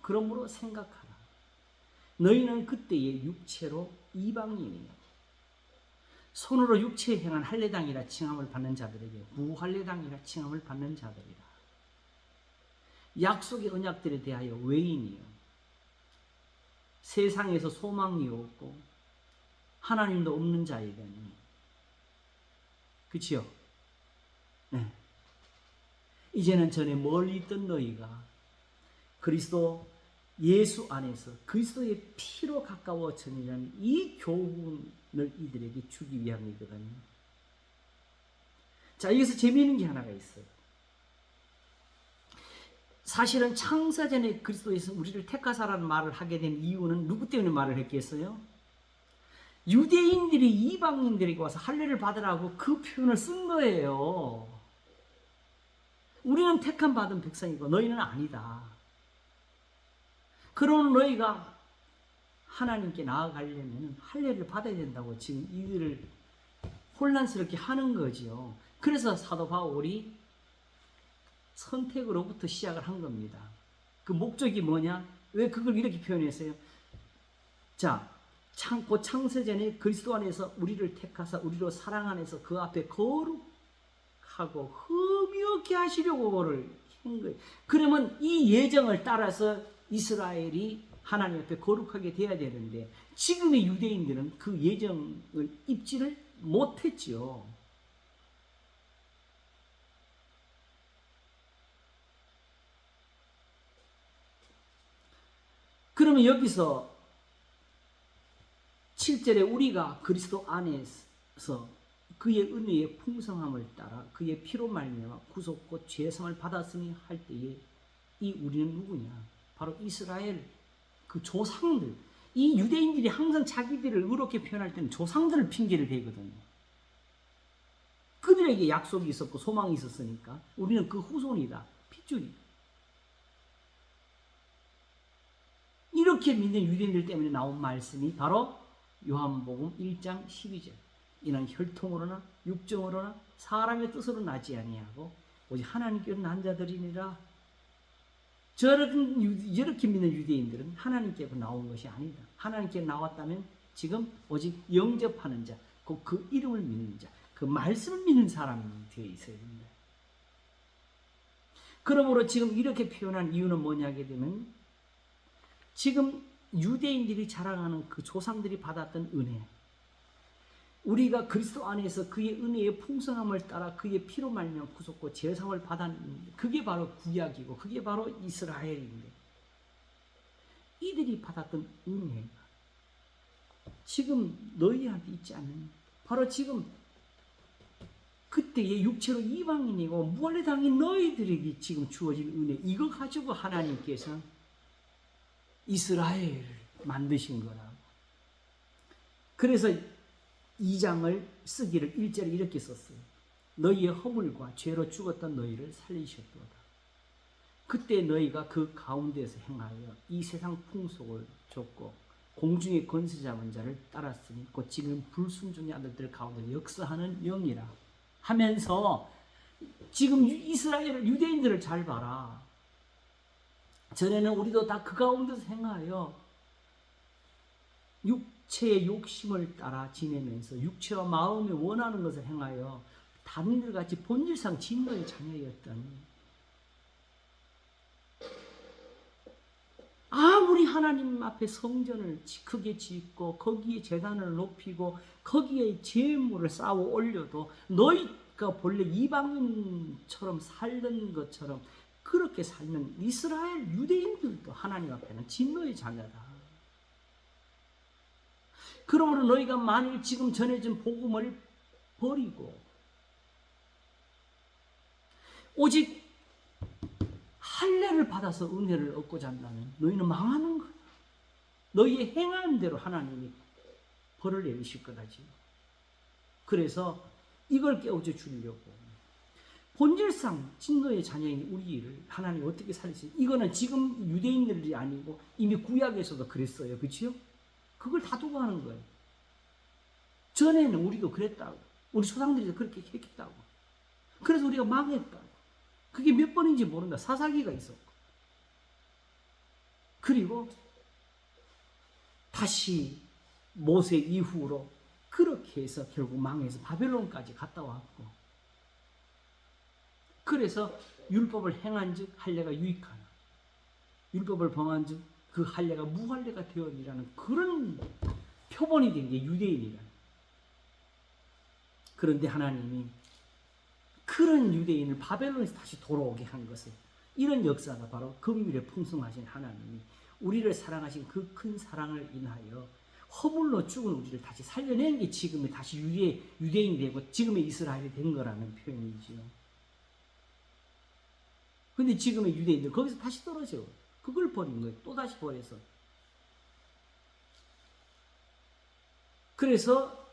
그러므로 생각하라. 너희는 그때의 육체로 이방인이요 손으로 육체에 행한 할례당이라 칭함을 받는 자들에게 무할례당이라 칭함을 받는 자들이라. 약속의 언약들에 대하여 외인이요 세상에서 소망이 없고 하나님도 없는 자이더니, 그치요? 네. 이제는 전에 멀리 있던 너희가 그리스도 예수 안에서 그리스도의 피로 가까워지는 이 교훈을 이들에게 주기 위함이거든요. 자, 여기서 재미있는 게 하나가 있어요. 사실은 창세전에 그리스도에서 우리를 택하사라는 말을 하게 된 이유는 누구 때문에 말을 했겠어요? 유대인들이 이방인들에게 와서 할례를 받으라고 그 표현을 쓴 거예요. 우리는 택함 받은 백성이고 너희는 아니다. 그런 너희가 하나님께 나아가려면 할례를 받아야 된다고 지금 이들을 혼란스럽게 하는 거지요. 그래서 사도 바울이 선택으로부터 시작을 한 겁니다. 그 목적이 뭐냐? 왜 그걸 이렇게 표현했어요? 자, 곧 창세전에 그리스도 안에서 우리를 택하사 우리로 사랑 안에서 그 앞에 거룩하고 흠이 없게 하시려고를 한 거예요. 그러면 이 예정을 따라서 이스라엘이 하나님 앞에 거룩하게 돼야 되는데 지금의 유대인들은 그 예정을 입지를 못했지요. 그러면 여기서 7절에 우리가 그리스도 안에서 그의 은혜의 풍성함을 따라 그의 피로 말미암아 구속과 죄성을 받았으니 할 때에 이 우리는 누구냐? 바로 이스라엘 그 조상들. 이 유대인들이 항상 자기들을 의롭게 표현할 때는 조상들을 핑계를 대거든요. 그들에게 약속이 있었고 소망이 있었으니까 우리는 그 후손이다. 핏줄이다. 이렇게 믿는 유대인들 때문에 나온 말씀이 바로 요한복음 1장 12절. 이는 혈통으로나 육정으로나 사람의 뜻으로 나지 아니하고 오직 하나님께로 난 자들이니라. 저렇게 믿는 유대인들은 하나님께로 나온 것이 아니다. 하나님께 나왔다면 지금 오직 영접하는 자, 그 이름을 믿는 자, 그 말씀을 믿는 사람이 되어 있어야 된다. 그러므로 지금 이렇게 표현한 이유는 뭐냐게 되면 지금 유대인들이 자랑하는 그 조상들이 받았던 은혜, 우리가 그리스도 안에서 그의 은혜의 풍성함을 따라 그의 피로 말미암아 구속과 제사함을 받았는데 그게 바로 구약이고 그게 바로 이스라엘인데 이들이 받았던 은혜가 지금 너희한테 있지 않느냐. 바로 지금 그때의 육체로 이방인이고 무할의 당인 너희들에게 지금 주어진 은혜, 이거 가지고 하나님께서 이스라엘을 만드신 거라고. 그래서 2장을 쓰기를 1절에 이렇게 썼어요. 너희의 허물과 죄로 죽었던 너희를 살리셨도다. 그때 너희가 그 가운데서 행하여 이 세상 풍속을 줬고 공중의 권세 잡은 자를 따랐으니 곧 지금 불순종의 아들들 가운데 역사하는 영이라 하면서 지금 이스라엘 유대인들을 잘 봐라. 전에는 우리도 다 그 가운데서 행하여 육체의 욕심을 따라 지내면서 육체와 마음이 원하는 것을 행하여 다른 일같이 본질상 진노의 자녀였더니 아무리 하나님 앞에 성전을 크게 짓고 거기에 제단을 높이고 거기에 제물을 쌓아 올려도 너희가 본래 이방인처럼 살던 것처럼 그렇게 살면 이스라엘 유대인들도 하나님 앞에는 진노의 자녀다. 그러므로 너희가 만일 지금 전해진 복음을 버리고 오직 할례를 받아서 은혜를 얻고자 한다면 너희는 망하는 거야. 너희의 행하는 대로 하나님이 벌을 내리실 거다지. 그래서 이걸 깨우쳐 주려고 본질상 진노의 자녀인 우리를 하나님이 어떻게 살리지? 이거는 지금 유대인들이 아니고 이미 구약에서도 그랬어요. 그렇죠? 그걸 다 두고 하는 거예요. 전에는 우리도 그랬다고. 우리 조상들이 그렇게 했다고. 그래서 우리가 망했다고. 그게 몇 번인지 모른다. 사사기가 있었고. 그리고 다시 모세 이후로 그렇게 해서 결국 망해서 바벨론까지 갔다 왔고. 그래서 율법을 행한즉 할례가 유익하나 율법을 범한즉 그 할례가 무할례가 되었니라는 그런 표본이 된 게 유대인이라. 그런데 하나님이 그런 유대인을 바벨론에서 다시 돌아오게 한 것은 이런 역사가 바로 긍휼에 풍성하신 하나님이 우리를 사랑하신 그 큰 사랑을 인하여 허물로 죽은 우리를 다시 살려낸 게 지금의 다시 유대인이 되고 지금의 이스라엘이 된 거라는 표현이지요. 근데 지금의 유대인들 거기서 다시 떨어져. 그걸 버린 거예요. 또 다시 버려서. 그래서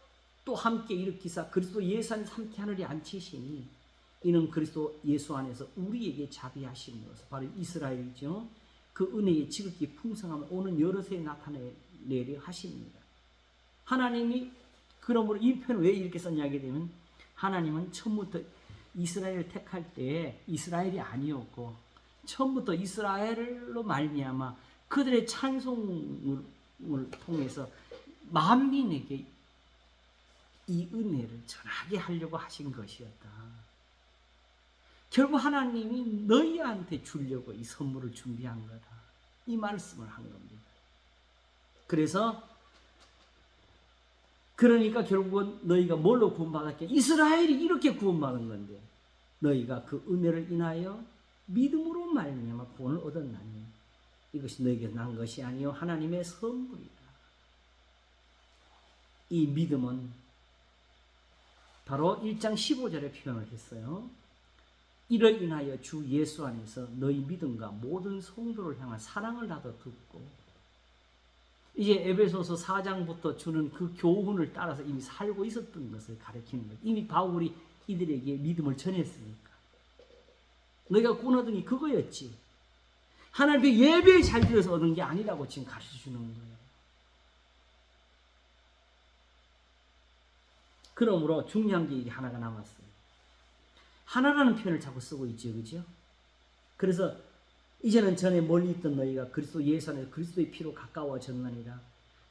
또 함께 일으키사 그리스도 예수 안에서 함께 하늘에 앉히시니 이는 그리스도 예수 안에서 우리에게 자비하심으로써 바로 이스라엘이죠. 그 은혜의 지극히 풍성함을 오는 여러 세에 나타내려 하십니다. 하나님이 그러므로 이 표현을 왜 이렇게 썼냐게 되면 하나님은 처음부터 이스라엘을 택할 때 이스라엘이 아니었고 처음부터 이스라엘로 말미암아 그들의 찬송을 통해서 만민에게 이 은혜를 전하게 하려고 하신 것이었다. 결국 하나님이 너희한테 주려고 이 선물을 준비한 거다. 이 말씀을 한 겁니다. 그러니까 결국은 너희가 뭘로 구원받았게? 이스라엘이 이렇게 구원받은 건데 너희가 그 은혜를 인하여 믿음으로 말미암아 구원을 얻었나니 이것이 너희에게 난 것이 아니요 하나님의 선물이다. 이 믿음은 바로 1장 15절에 표현을 했어요. 이를 인하여 주 예수 안에서 너희 믿음과 모든 성도를 향한 사랑을 나도 듣고, 이제 에베소서 4장부터 주는 그 교훈을 따라서 이미 살고 있었던 것을 가리키는 거예요. 이미 바울이 이들에게 믿음을 전했으니까. 너희가 구원 얻은 게 그거였지. 하나님께 예배에 잘 드려서 얻은 게 아니라고 지금 가르쳐 주는 거예요. 그러므로 중요한 게 하나가 남았어요. 하나라는 표현을 자꾸 쓰고 있죠, 그죠? 그래서 이제는 전에 멀리 있던 너희가 그리스도 예수 안에서 그리스도의 피로 가까워졌느니라.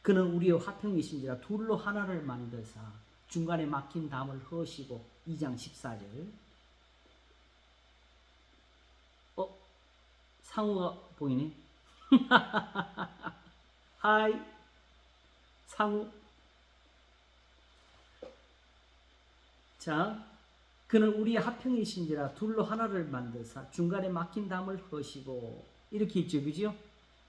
그는 우리의 화평이신지라 둘로 하나를 만드사 중간에 막힌 담을 허시고. 2장 14절. 상우가 보이네. 하이 상우. 자, 그는 우리의 화평이신지라 둘로 하나를 만드사 중간에 막힌 담을 허시고. 이렇게 있죠, 그죠?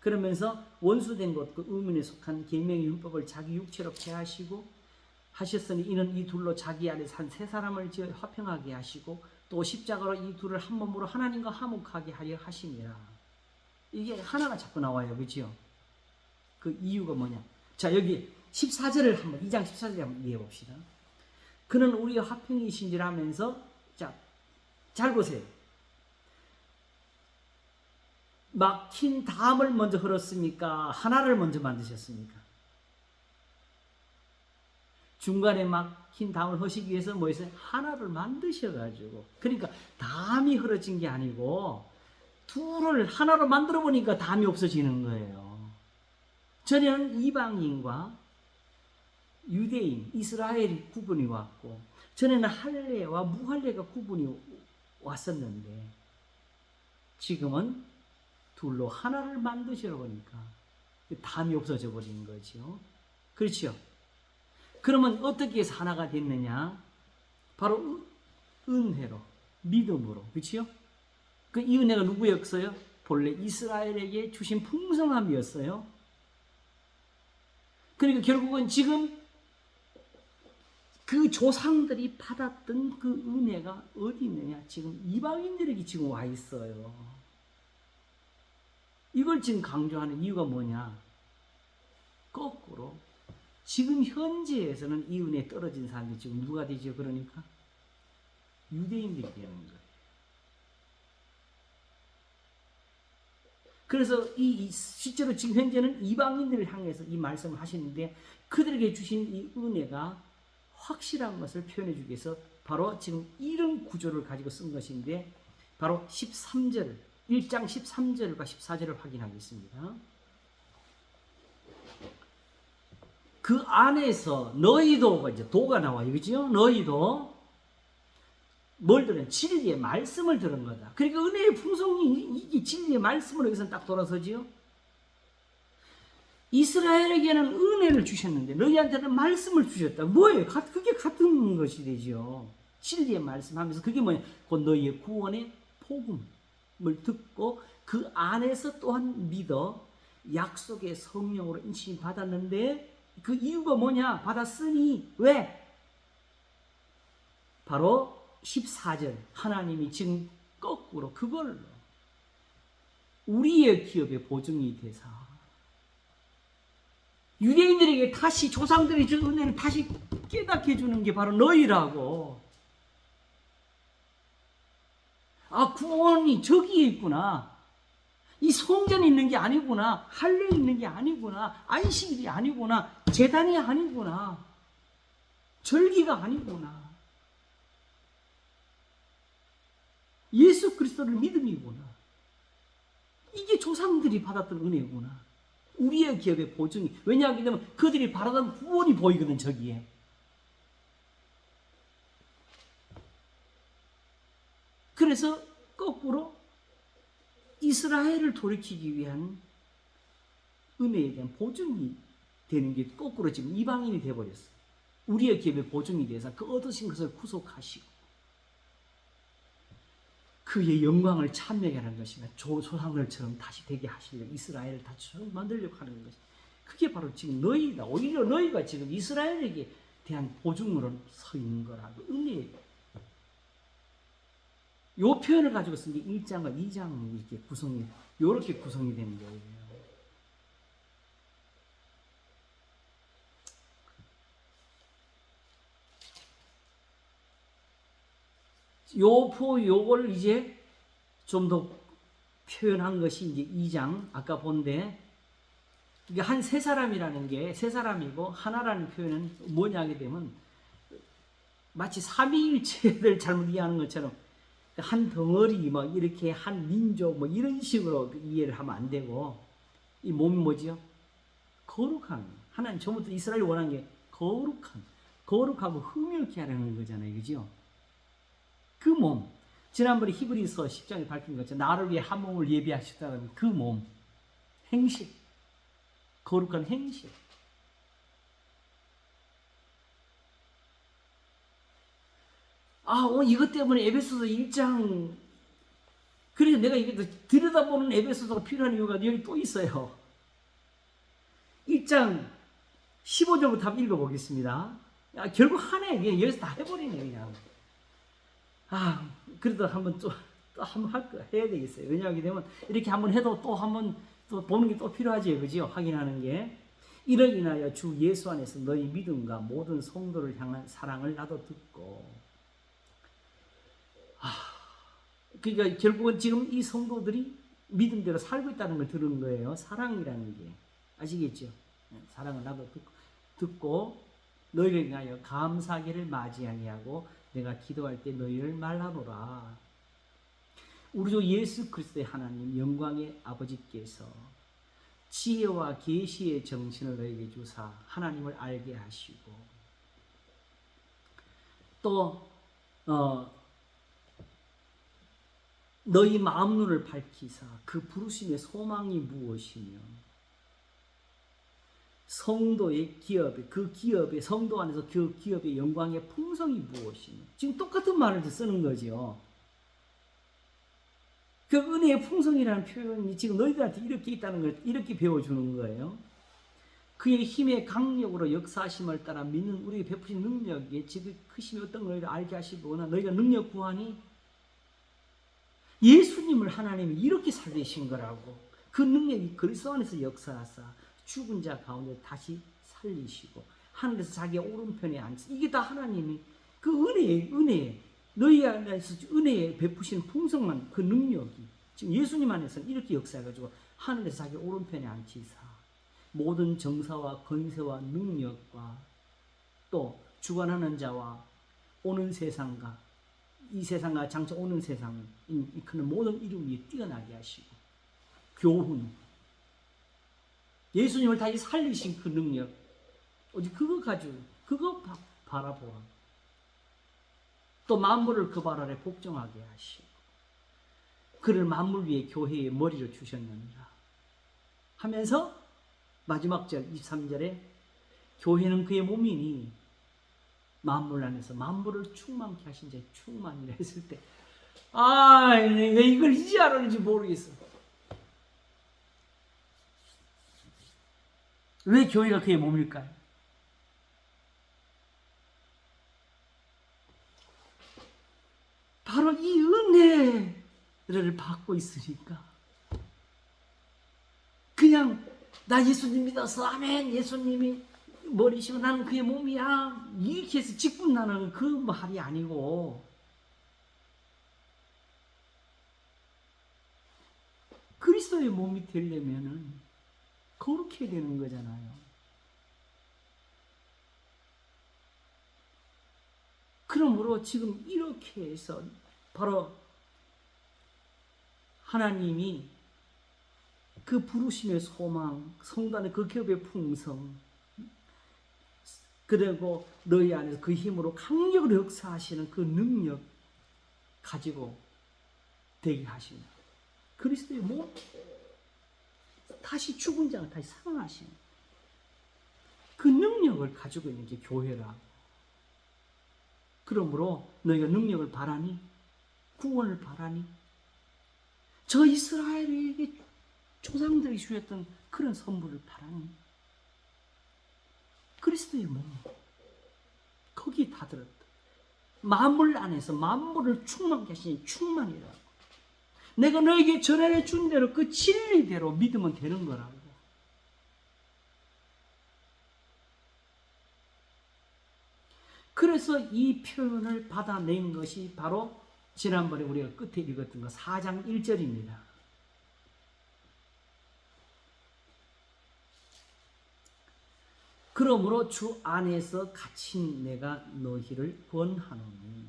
그러면서 원수된 것 그 의문에 속한 계명의 율법을 자기 육체로 폐하시고 하셨으니 이는 이 둘로 자기 안에서 한 세 사람을 지어 화평하게 하시고 또 십자가로 이 둘을 한 몸으로 하나님과 화목하게 하려 하심이라. 이게 하나가 자꾸 나와요, 그죠? 그 이유가 뭐냐? 자, 여기 14절을 한번 2장 14절을 한번 이해해 봅시다. 그는 우리의 화평이신지라 하면서, 자, 잘 보세요. 막힌 담을 먼저 흘었습니까? 하나를 먼저 만드셨습니까? 중간에 막힌 담을 허시기 위해서 뭐 했어요? 하나를 만드셔가지고. 그러니까 담이 흐러진 게 아니고 둘을 하나로 만들어 보니까 담이 없어지는 거예요. 전에는 이방인과 유대인, 이스라엘이 구분이 왔고, 전에는 할례와 무할례가 구분이 왔었는데, 지금은 둘로 하나를 만드시려 보니까 담이 없어져 버린 거죠. 그렇죠? 그러면 어떻게 해서 하나가 됐느냐? 바로 은혜로, 믿음으로. 그렇죠? 그 이 은혜가 누구였어요? 본래 이스라엘에게 주신 풍성함이었어요. 그러니까 결국은 지금 그 조상들이 받았던 그 은혜가 어디 있느냐? 지금 이방인들에게 지금 와 있어요. 이걸 지금 강조하는 이유가 뭐냐? 거꾸로 지금 현재에서는 이 은혜에 떨어진 사람이 지금 누가 되죠? 그러니까 유대인들이 되는 거예요. 그래서 실제로 지금 현재는 이방인들을 향해서 이 말씀을 하시는데, 그들에게 주신 이 은혜가 확실한 것을 표현해 주기 위해서 바로 지금 이런 구조를 가지고 쓴 것인데, 바로 13절, 1장 13절과 14절을 확인하겠습니다. 그 안에서 너희도, 이제 도가 나와요, 그죠? 너희도 뭘 들은? 진리의 말씀을 들은 거다. 그러니까 은혜의 풍성이 이게 진리의 말씀으로 여기서 딱 돌아서지요. 이스라엘에게는 은혜를 주셨는데 너희한테는 말씀을 주셨다. 뭐예요? 그게 같은 것이 되죠. 진리의 말씀하면서 그게 뭐냐? 곧 너희의 구원의 복음을 듣고 그 안에서 또한 믿어 약속의 성령으로 인칭 받았는데, 그 이유가 뭐냐? 받았으니 왜? 바로 14절 하나님이 지금 거꾸로 그걸로 우리의 기업의 보증이 되사 유대인들에게 다시 조상들이 준 은혜를 다시 깨닫게 해주는 게 바로 너희라고. 아, 구원이 저기에 있구나. 이 성전이 있는 게 아니구나. 할례 있는 게 아니구나. 안식일이 아니구나. 제단이 아니구나. 절기가 아니구나. 예수 그리스도를 믿음이구나. 이게 조상들이 받았던 은혜구나. 우리의 기업의 보증이. 왜냐하면 그들이 바라던 구원이 보이거든, 저기에. 그래서 거꾸로 이스라엘을 돌이키기 위한 은혜에 대한 보증이 되는 게 거꾸로 지금 이방인이 되어버렸어요. 우리의 기업의 보증이 돼서 그 얻으신 것을 구속하시고 그의 영광을 찬미하게 하는 것이며 조상들처럼 다시 되게 하시려고 이스라엘을 다시 만들려고 하는 것이, 그게 바로 지금 너희다. 오히려 너희가 지금 이스라엘에게 대한 보증으로 서 있는 거라고. 은혜예요. 요 표현을 가지고 쓴 게 1장과 2장 이렇게 요렇게 구성이 되는 거예요. 요걸 이제 좀 더 표현한 것이 이제 2장, 아까 본데, 이게 한 세 사람이라는 게 세 사람이고, 하나라는 표현은 뭐냐 하게 되면, 마치 삼위일체를 잘못 이해하는 것처럼, 한 덩어리, 뭐, 이렇게 한 민족, 뭐, 이런 식으로 이해를 하면 안 되고, 이 몸이 뭐지요? 거룩한. 하나님 처음부터 이스라엘이 원한 게 거룩하고 흠일케 하려는 거잖아요. 그죠? 그 몸, 지난번에 히브리서 10장에 밝힌 것처럼 나를 위해 한 몸을 예비하셨다는 그 몸, 행실, 거룩한 행실. 오늘 이것 때문에 에베소서 1장, 그래서 내가 이게 들여다보는 에베소서가 필요한 이유가 여기 또 있어요. 1장 15절부터 한번 읽어보겠습니다. 결국 하네. 여기서 다 해버리네, 그냥. 그래도 한번 또 한번 해야 되겠어요. 왜냐하게 되면 이렇게 한번 해도 또 한번 또 보는 게 또 필요하지, 그죠? 확인하는 게. 이를 인하여 주 예수 안에서 너희 믿음과 모든 성도를 향한 사랑을 나도 듣고. 그러니까 결국은 지금 이 성도들이 믿음대로 살고 있다는 걸 들은 거예요. 사랑이라는 게. 아시겠죠? 사랑을 나도 듣고 너희를 인하여 감사기를 맞이하게 하고 내가 기도할 때 너희를 말하노라. 우리 주 예수 그리스도의 하나님 영광의 아버지께서 지혜와 계시의 정신을 너희에게 주사 하나님을 알게 하시고 또 너희 마음 눈을 밝히사 그 부르심의 소망이 무엇이며 성도의 기업의 그 기업의 성도 안에서 그 기업의 영광의 풍성이 무엇이며 지금 똑같은 말을 쓰는 거죠. 그 은혜의 풍성이라는 표현이 지금 너희들한테 이렇게 있다는 걸 이렇게 배워주는 거예요. 그의 힘의 강력으로 역사하심을 따라 믿는 우리에게 베푸신 능력이 지금 크심이 어떤 걸 너희를 알게 하시거나 너희가 능력 구하니 예수님을 하나님이 이렇게 살리신 거라고. 그 능력이 그리스도 안에서 역사하사 죽은 자 가운데 다시 살리시고 하늘에서 자기 오른편에 앉으시. 이게 다 하나님이 그 은혜 너희 안에서 은혜에 베푸신 풍성한 그 능력이 지금 예수님 안에서는 이렇게 역사해가지고 하늘에서 자기 오른편에 앉히사 모든 정사와 권세와 능력과 또 주관하는 자와 오는 세상과 이 세상과 장차 오는 세상을 이끄는 모든 이름 위에 뛰어나게 하시고 교훈 예수님을 다시 살리신 그 능력 어디 그거 가지고 그거 바라보라. 또 만물을 그 발 아래 복종하게 하시고 그를 만물 위에 교회의 머리를 주셨느니라 하면서 마지막 절 23절에 교회는 그의 몸이니 만물 안에서 만물을 충만케 하신 자의 충만이라 했을 때 왜 이걸 이제 알았는지 모르겠어. 왜 교회가 그의 몸일까요? 바로 이 은혜를 받고 있으니까 그냥 나 예수님 믿어서 아멘 예수님이 머리시고 나는 그의 몸이야 이렇게 해서 직분나는 그 말이 아니고 그리스도의 몸이 되려면은 거룩해야 되는 거잖아요. 그러므로 지금 이렇게 해서 바로 하나님이 그 부르심의 소망, 성도 안에 그 기업의 풍성, 그리고 너희 안에서 그 힘으로 강력으로 역사하시는 그 능력 가지고 되게 하십니다. 그리스도의 몸, 다시 죽은 자가 다시 살아나시는 그 능력을 가지고 있는 게 교회라. 그러므로 너희가 능력을 바라니, 구원을 바라니, 저 이스라엘에게 조상들이 주셨던 그런 선물을 바라니, 그리스도의 몸, 거기에 다 들었다. 만물 안에서 만물을 충만케 하시니 충만이라고. 내가 너에게 전해 준 대로 그 진리대로 믿으면 되는 거라고. 그래서 이 표현을 받아낸 것이 바로 지난번에 우리가 끝에 읽었던 거 4장 1절입니다. 그러므로 주 안에서 갇힌 내가 너희를 권하노니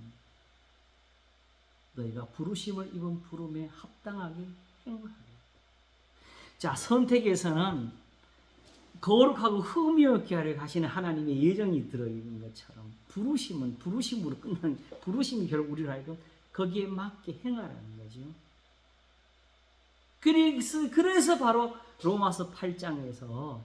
너희가 부르심을 입은 부름에 합당하게 행하라. 자, 선택에서는 거룩하고 흠이 없게 하려 하시는 하나님의 예정이 들어있는 것처럼 부르심은 부르심으로 끝나는, 부르심이 결국 우리를 하여금 거기에 맞게 행하라는 거죠. 그래서 바로 로마서 8장에서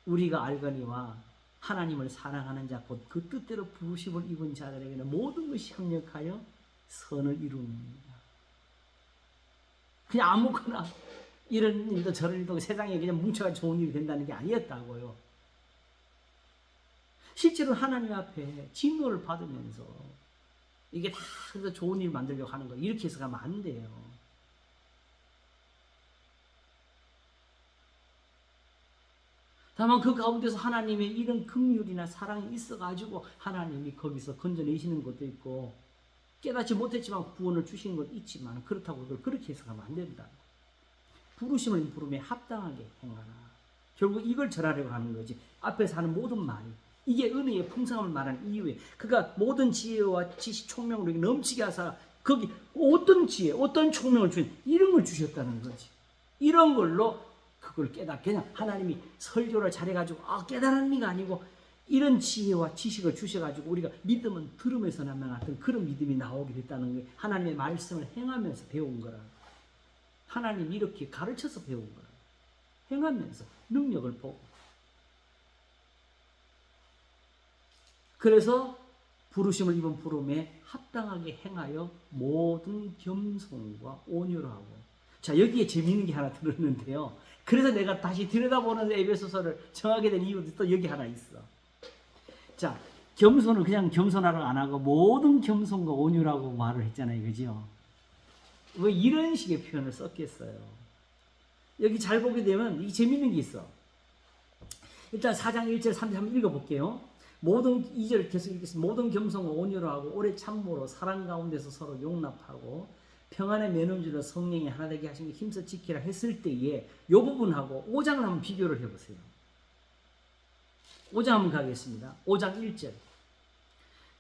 우리가 알거니와 하나님을 사랑하는 자 곧 그 뜻대로 부르심을 입은 자들에게는 모든 것이 협력하여 선을 이룹니다. 그냥 아무거나 이런 일도 저런 일도 세상에 그냥 뭉쳐가 좋은 일이 된다는 게 아니었다고요. 실제로 하나님 앞에 진노를 받으면서 이게 다 그래서 좋은 일 만들려고 하는 거 이렇게 해서 가면 안 돼요. 다만 그 가운데서 하나님의 이런 긍휼이나 사랑이 있어가지고 하나님이 거기서 건져내시는 것도 있고 깨닫지 못했지만 구원을 주시는 것도 있지만 그렇다고 그걸 그렇게 해석하면 안 된다. 부르심을 부름에 합당하게 행하라. 결국 이걸 절하려고 하는 거지. 앞에서 하는 모든 말이 이게 은혜의 풍성함을 말하는 이유에 그가 모든 지혜와 지식 총명으로 넘치게 하사 거기 어떤 지혜 어떤 총명을 주신 이런 걸 주셨다는 거지. 이런 걸로 그걸 그냥 하나님이 설교를 잘해가지고 깨달은 의미가 아니고 이런 지혜와 지식을 주셔가지고 우리가 믿음은 들음에서 나타났던 그런 믿음이 나오게 됐다는 게 하나님의 말씀을 행하면서 배운 거라. 하나님이 이렇게 가르쳐서 배운 거라. 행하면서 능력을 보고. 그래서 부르심을 입은 부름에 합당하게 행하여 모든 겸손과 온유를 하고. 자, 여기에 재미있는 게 하나 들었는데요. 그래서 내가 다시 들여다보는 에베소서를 정하게 된 이유도 또 여기 하나 있어. 자, 겸손은 그냥 겸손하라고 안 하고 모든 겸손과 온유라고 말을 했잖아요. 그죠? 왜 이런 식의 표현을 썼겠어요? 여기 잘 보게 되면 이 재밌는 게 있어. 일단 4장 1절 3절 한번 읽어볼게요. 모든 2절 계속 읽겠습니다. 모든 겸손과 온유로 하고 오래 참모로 사랑 가운데서 서로 용납하고 평안의 매너주로 성령이 하나 되게 하신 게 힘써 지키라 했을 때에 이 부분하고 5장을 한번 비교를 해보세요. 5장 한번 가겠습니다. 5장 1절.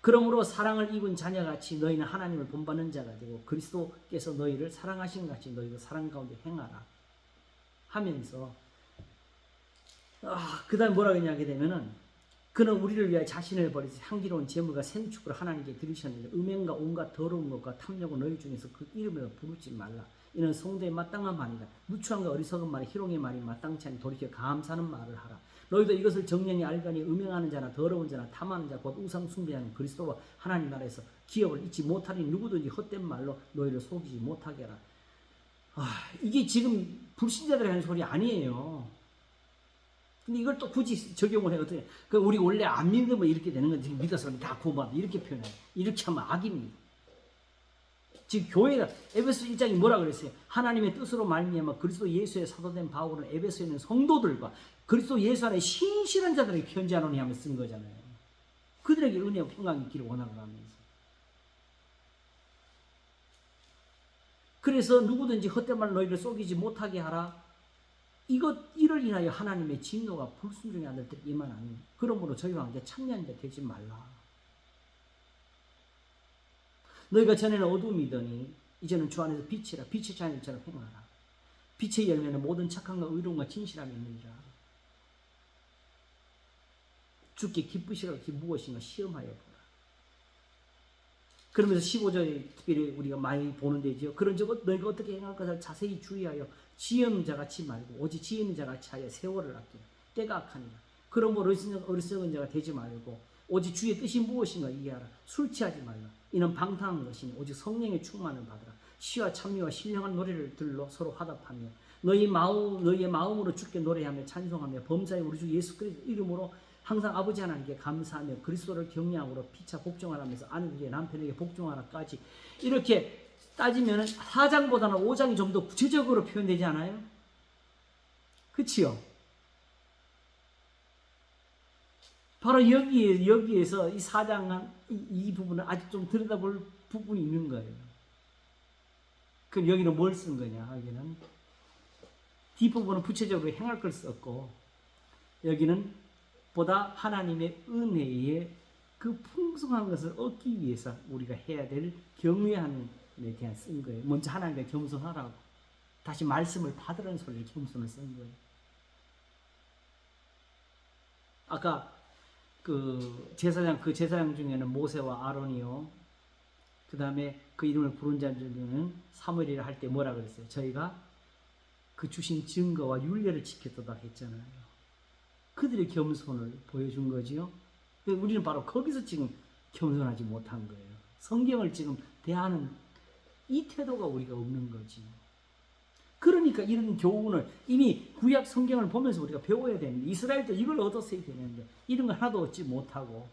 그러므로 사랑을 입은 자녀같이 너희는 하나님을 본받는 자가 되고 그리스도께서 너희를 사랑하신 같이 너희도 사랑 가운데 행하라 하면서 그 다음에 뭐라고 했냐 하게 되면은 그는 우리를 위하여 자신을 버리사 향기로운 제물과 생축을 하나님께 드리셨는데 음행과 온갖 더러운 것과 탐욕을 너희 중에서 그 이름으로 부르지 말라. 이는 성도의 마땅한 말이다. 누추함과 어리석은 말이 희롱의 말이 마땅치 않니 돌이켜 감사하는 말을 하라. 너희도 이것을 정령이 알거니 음행하는 자나 더러운 자나 탐하는 자 곧 우상 숭배하는 그리스도와 하나님 나라에서 기업을 잊지 못하니 누구든지 헛된 말로 너희를 속이지 못하게 하라. 이게 지금 불신자들이 하는 소리 아니에요. 근데 이걸 또 굳이 적용을 해. 어떻게? 우리 원래 안 믿으면 이렇게 되는 건지 믿어서 다 구원받아. 이렇게 표현해요. 이렇게 하면 악입니다. 지금 교회가 에베소 1장이 뭐라 그랬어요? 하나님의 뜻으로 말미암아 그리스도 예수의 사도된 바울은 에베소에 있는 성도들과 그리스도 예수 안에 신실한 자들에게 편지하노니 하면서 쓴 거잖아요. 그들에게 은혜와 평강이 있기를 원하노라 하면서. 그래서 누구든지 헛된 말 너희를 속이지 못하게 하라. 이를 인하여 하나님의 진노가 불순종의 아들들에게 임하나니 그러므로 저희와 함께 참여한 자 되지 말라. 너희가 전에는 어둠이더니 이제는 주 안에서 빛이라 빛의 자녀들처럼 행하라. 빛의 열매는 모든 착함과 의로움과 진실함이 있느니라. 주께 기쁘시라 그게 무엇인가 시험하여 보라. 그러면서 15절에 특별히 우리가 많이 보는 데죠. 그런 적 너희가 어떻게 행할 것을 자세히 주의하여 지혜있는 자같이 말고 오직 지혜있는 자같이 하여 세월을 아끼라. 때가 악하니라. 그러므로 어리석은 자가 되지 말고 오직 주의 뜻이 무엇인가 이해하라. 술 취하지 말라. 이는 방탕한 것이니 오직 성령의 충만을 받으라. 시와 찬미와 신령한 노래를 들러 서로 화답하며 너희의 마음으로 주께 노래하며 찬송하며 범사에 우리 주 예수 그리스도 이름으로 항상 아버지 하나님께 감사하며 그리스도를 경외함으로 피차 복종하라면서 아내에게 남편에게 복종하라까지 이렇게 따지면 4장보다는 5장이 좀 더 구체적으로 표현되지 않아요? 그치요? 바로 여기에서 이 4장 이 부분은 아직 좀 들여다볼 부분이 있는 거예요. 그럼 여기는 뭘 쓴 거냐? 여기는 뒷부분은 구체적으로 행할 걸 썼고 여기는 보다 하나님의 은혜의 그 풍성한 것을 얻기 위해서 우리가 해야 될 경외함에 대한 쓴 거예요. 먼저 하나님께 겸손하라고. 다시 말씀을 받으라는 소리를 겸손을 쓴 거예요. 아까 그 제사장 중에는 모세와 아론이요. 그 다음에 그 이름을 부른 자 중에는 사무엘이라 할 때 뭐라 그랬어요? 저희가 그 주신 증거와 율례를 지켰다 했잖아요. 그들의 겸손을 보여준 거지요. 우리는 바로 거기서 지금 겸손하지 못한 거예요. 성경을 지금 대하는 이 태도가 우리가 없는 거지. 그러니까 이런 교훈을 이미 구약 성경을 보면서 우리가 배워야 되는데 이스라엘도 이걸 얻었어야 되는데 이런 걸 하나도 얻지 못하고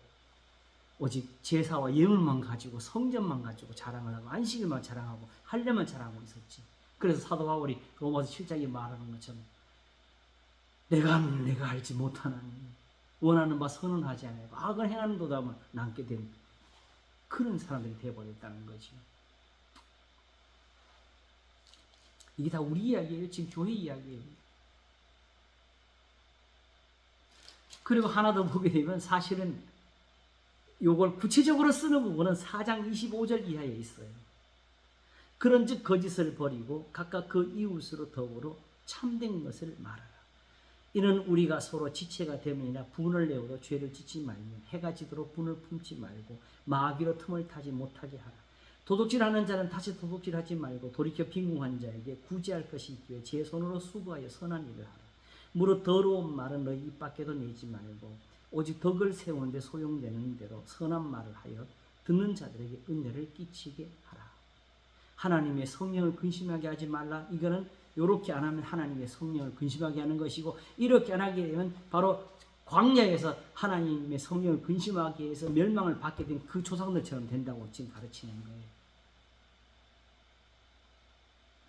오직 제사와 예물만 가지고 성전만 가지고 자랑을 하고 안식일만 자랑하고 할례만 자랑하고 있었지. 그래서 사도 바울이 로마서 7장에 말하는 것처럼 내가 알지 못하나니 원하는 바 선언하지 않고 악을 행하는 도다만 남게 된 그런 사람들이 되어버렸다는 거죠. 이게 다 우리 이야기예요. 지금 교회 이야기예요. 그리고 하나 더 보게 되면 사실은 이걸 구체적으로 쓰는 부분은 4장 25절 이하에 있어요. 그런즉 거짓을 버리고 각각 그 이웃으로 더불어 참된 것을 말하라. 이는 우리가 서로 지체가 되면이나 분을 내어도 죄를 짓지 말며 해가 지도록 분을 품지 말고 마귀로 틈을 타지 못하게 하라. 도둑질하는 자는 다시 도둑질하지 말고 돌이켜 빈궁한 자에게 구제할 것이 있기에 제 손으로 수고하여 선한 일을 하라. 무릇 더러운 말은 너희 입 밖에도 내지 말고 오직 덕을 세우는데 소용되는 대로 선한 말을 하여 듣는 자들에게 은혜를 끼치게 하라. 하나님의 성령을 근심하게 하지 말라. 이거는 이렇게 안 하면 하나님의 성령을 근심하게 하는 것이고 이렇게 안 하게 되면 바로 광야에서 하나님의 성령을 근심하게 해서 멸망을 받게 된 그 조상들처럼 된다고 지금 가르치는 거예요.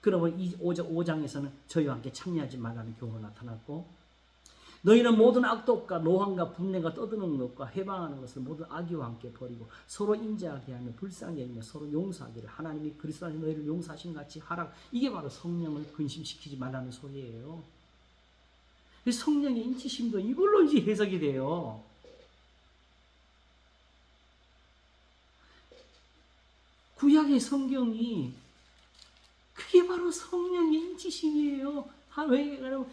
그러면 이 5장에서는 저희와 함께 참여하지 말라는 교훈이 나타났고 너희는 모든 악독과 노함과 분내가 떠드는 것과 해방하는 것을 모든 악의와 함께 버리고 서로 인자하게 하며 불쌍히 여기며 서로 용서하기를 하나님이 그리스도 안에 너희를 용서하신 같이 하라. 이게 바로 성령을 근심시키지 말라는 소리예요. 성령의 인치심도 이걸로 이제 해석이 돼요. 구약의 성경이 그게 바로 성령의 인치심이에요. 왜 그러냐면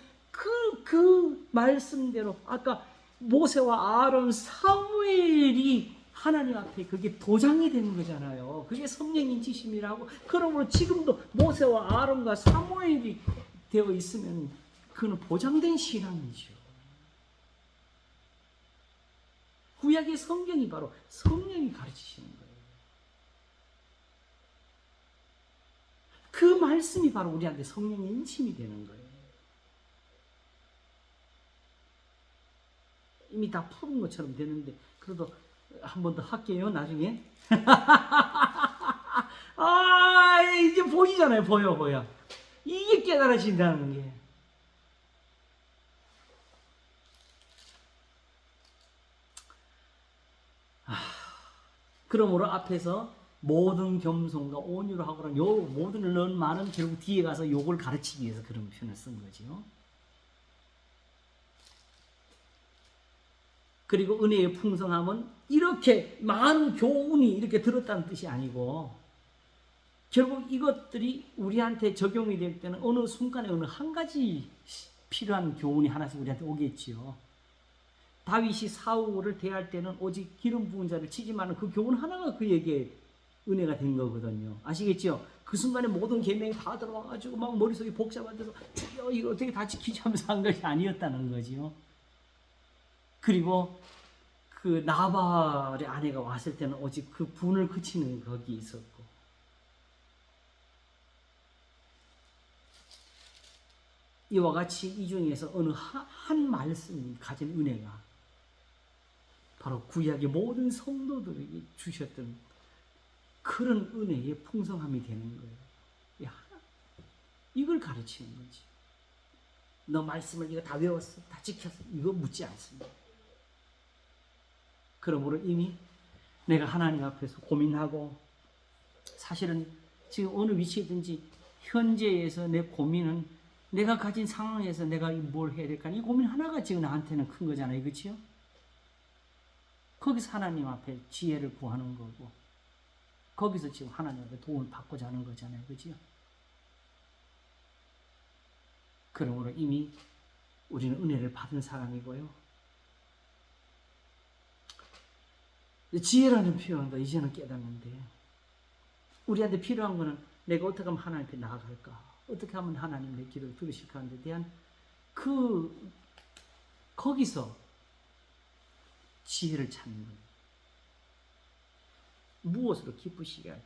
그 말씀대로 아까 모세와 아론, 사무엘이 하나님 앞에 그게 도장이 되는 거잖아요. 그게 성령 인치심이라고. 그러므로 지금도 모세와 아론과 사무엘이 되어 있으면 그는 보장된 신앙이죠. 구약의 성경이 바로 성령이 가르치시는 거예요. 그 말씀이 바로 우리한테 성령의 인침이 되는 거예요. 이미 다 푸른 것처럼 되는데 그래도 한 번 더 할게요. 나중에. 아, 이제 보이잖아요. 보여. 이게 깨달아진다는 게. 그러므로 앞에서 모든 겸손과 온유로 하고는 요 모든을 넣은 말은 결국 뒤에 가서 요걸 가르치기 위해서 그런 표현을 쓴 거죠. 그리고 은혜의 풍성함은 이렇게 많은 교훈이 이렇게 들었다는 뜻이 아니고 결국 이것들이 우리한테 적용이 될 때는 어느 순간에 어느 한 가지 필요한 교훈이 하나씩 우리한테 오겠지요. 다윗이 사울을 대할 때는 오직 기름 부은 자를 치지만 그 교훈 하나가 그에게 은혜가 된 거거든요. 아시겠죠? 그 순간에 모든 계명이 다 들어와가지고 막 머릿속에 복잡한데서 주여 이거 어떻게 다 지키지 하면서 한 것이 아니었다는 거지요. 그리고 그 나발의 아내가 왔을 때는 오직 그 분을 그치는 거기 있었고, 이와 같이 이 중에서 어느 한 말씀이 가진 은혜가 바로 구약의 모든 성도들에게 주셨던 그런 은혜의 풍성함이 되는 거예요. 이걸 가르치는 거지. 너 말씀을 이거 다 외웠어? 다 지켰어? 이거 묻지 않습니다. 그러므로 이미 내가 하나님 앞에서 고민하고, 사실은 지금 어느 위치에든지 현재에서 내 고민은 내가 가진 상황에서 내가 뭘 해야 될까? 이 고민 하나가 지금 나한테는 큰 거잖아요. 그렇죠? 거기서 하나님 앞에 지혜를 구하는 거고, 거기서 지금 하나님 앞에 도움을 받고자 하는 거잖아요. 그렇죠? 그러므로 이미 우리는 은혜를 받은 사람이고요. 지혜라는 표현도 이제는 깨닫는데, 우리한테 필요한 거는 내가 어떻게 하면 하나님 앞에 나아갈까? 어떻게 하면 하나님 내 기도를 들으실까에 대한 거기서 지혜를 찾는 거예요. 무엇으로 기쁘시게 할까?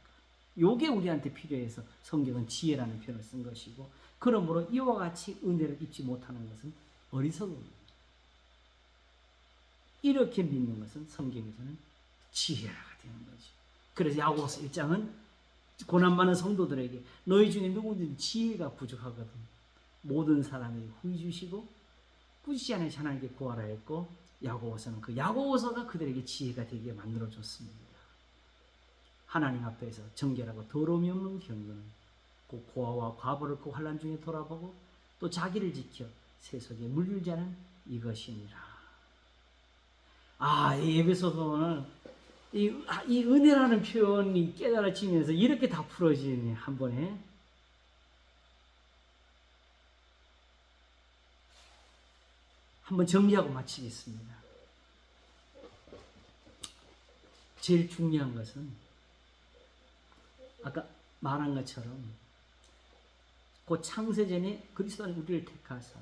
요게 우리한테 필요해서 성경은 지혜라는 표현을 쓴 것이고, 그러므로 이와 같이 은혜를 입지 못하는 것은 어리석음입니다. 이렇게 믿는 것은 성경에서는 지혜가 되는 거죠. 그래서 야고보서 1장은 고난 많은 성도들에게 너희 중에 누구든지 지혜가 부족하거든 모든 사람에게 후히 주시고 꾸짖지 않으면 하나님께 구하라 했고, 야고보서는 그 야고보서가 그들에게 지혜가 되게 만들어 줬습니다. 하나님 앞에서 정결하고 더러움이 없는 경건, 그 고아와 과부를 그 환난 중에 돌아보고 또 자기를 지켜 세속에 물들지 않은 이것이니라. 이 에베소서는 이 은혜라는 표현이 깨달아지면서 이렇게 다 풀어지네, 한 번에. 한번 정리하고 마치겠습니다. 제일 중요한 것은 아까 말한 것처럼 그 창세전에 그리스도 안에 우리를 택하사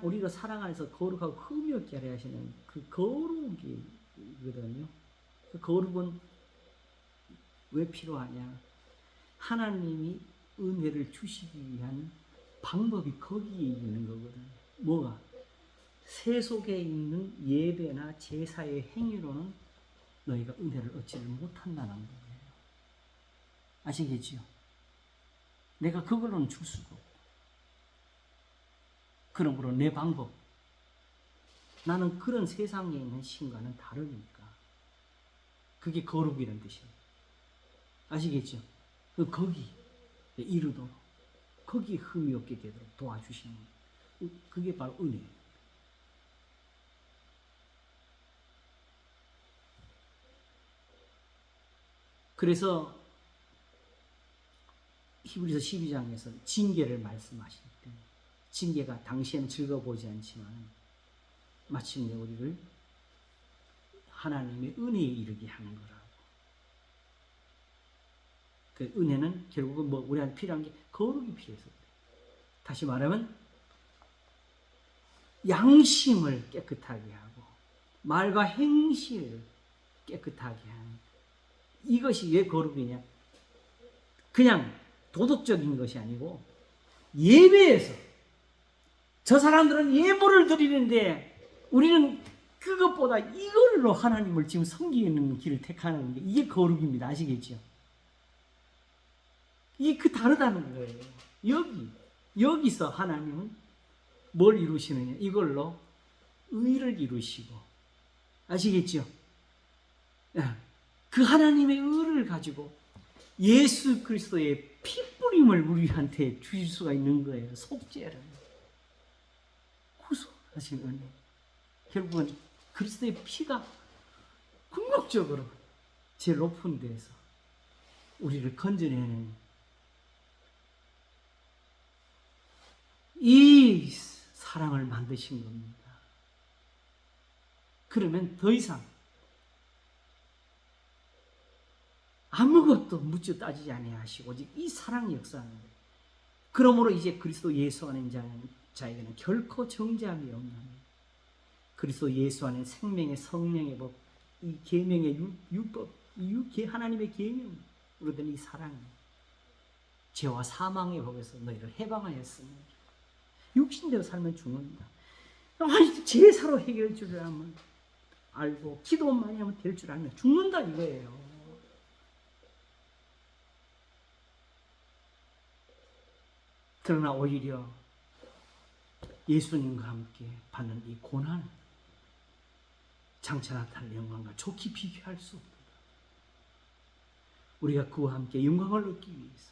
우리가 사랑 안에서 거룩하고 흠이 없게 하려 하시는 그 거룩이거든요. 그 거룩은 왜 필요하냐? 하나님이 은혜를 주시기 위한 방법이 거기에 있는 거거든요. 뭐가? 세속에 있는 예배나 제사의 행위로는 너희가 은혜를 얻지를 못한다는 거예요. 아시겠지요? 내가 그걸로는 줄 수가 없고, 그러므로 내 방법, 나는 그런 세상에 있는 신과는 다르니까 그게 거룩이라는 뜻이에요. 아시겠죠? 거기 이르도록, 거기에 흠이 없게 되도록 도와주시는 거예요. 그게 바로 은혜예요. 그래서 히브리서 12장에서 징계를 말씀하실 때, 징계가 당시에는 즐거워 보이지 않지만 마침내 우리를 하나님의 은혜에 이르게 하는 거라고. 그 은혜는 결국은 우리한테 필요한 게 거룩이 필요해서 그래요. 다시 말하면 양심을 깨끗하게 하고 말과 행실을 깨끗하게 하는, 이것이 왜 거룩이냐? 그냥 도덕적인 것이 아니고 예배에서 저 사람들은 예물을 드리는데 우리는 그것보다 이걸로 하나님을 지금 섬기는 길을 택하는 게 이게 거룩입니다. 아시겠죠? 이게 다르다는 거예요. 여기서 하나님은 뭘 이루시느냐? 이걸로 의를 이루시고, 아시겠죠? 그 하나님의 의를 가지고 예수 그리스도의 피뿌림을 우리한테 주실 수가 있는 거예요. 속죄를. 구속하신 은혜. 결국은 그리스도의 피가 궁극적으로 제일 높은 데서 우리를 건져내는 이 사랑을 만드신 겁니다. 그러면 더 이상 아무것도 묻지 따지지 아니하시고 오직 이 사랑 역사는, 그러므로 이제 그리스도 예수 안에 있는 자에게는 결코 정죄함이 없는, 그리스도 예수 안에 생명의 성령의 법, 이 계명의 율법, 하나님의 계명으로 된 이 사랑이 죄와 사망의 법에서 너희를 해방하였으니 육신대로 살면 죽는다. 아니, 제사로 해결할 줄 알면 알고 기도 많이 하면 될 줄 알면 죽는다 이거예요. 그러나 오히려 예수님과 함께 받는 이 고난, 장차 나타날 영광과 좋게 비교할 수 없다. 우리가 그와 함께 영광을 얻기 위해서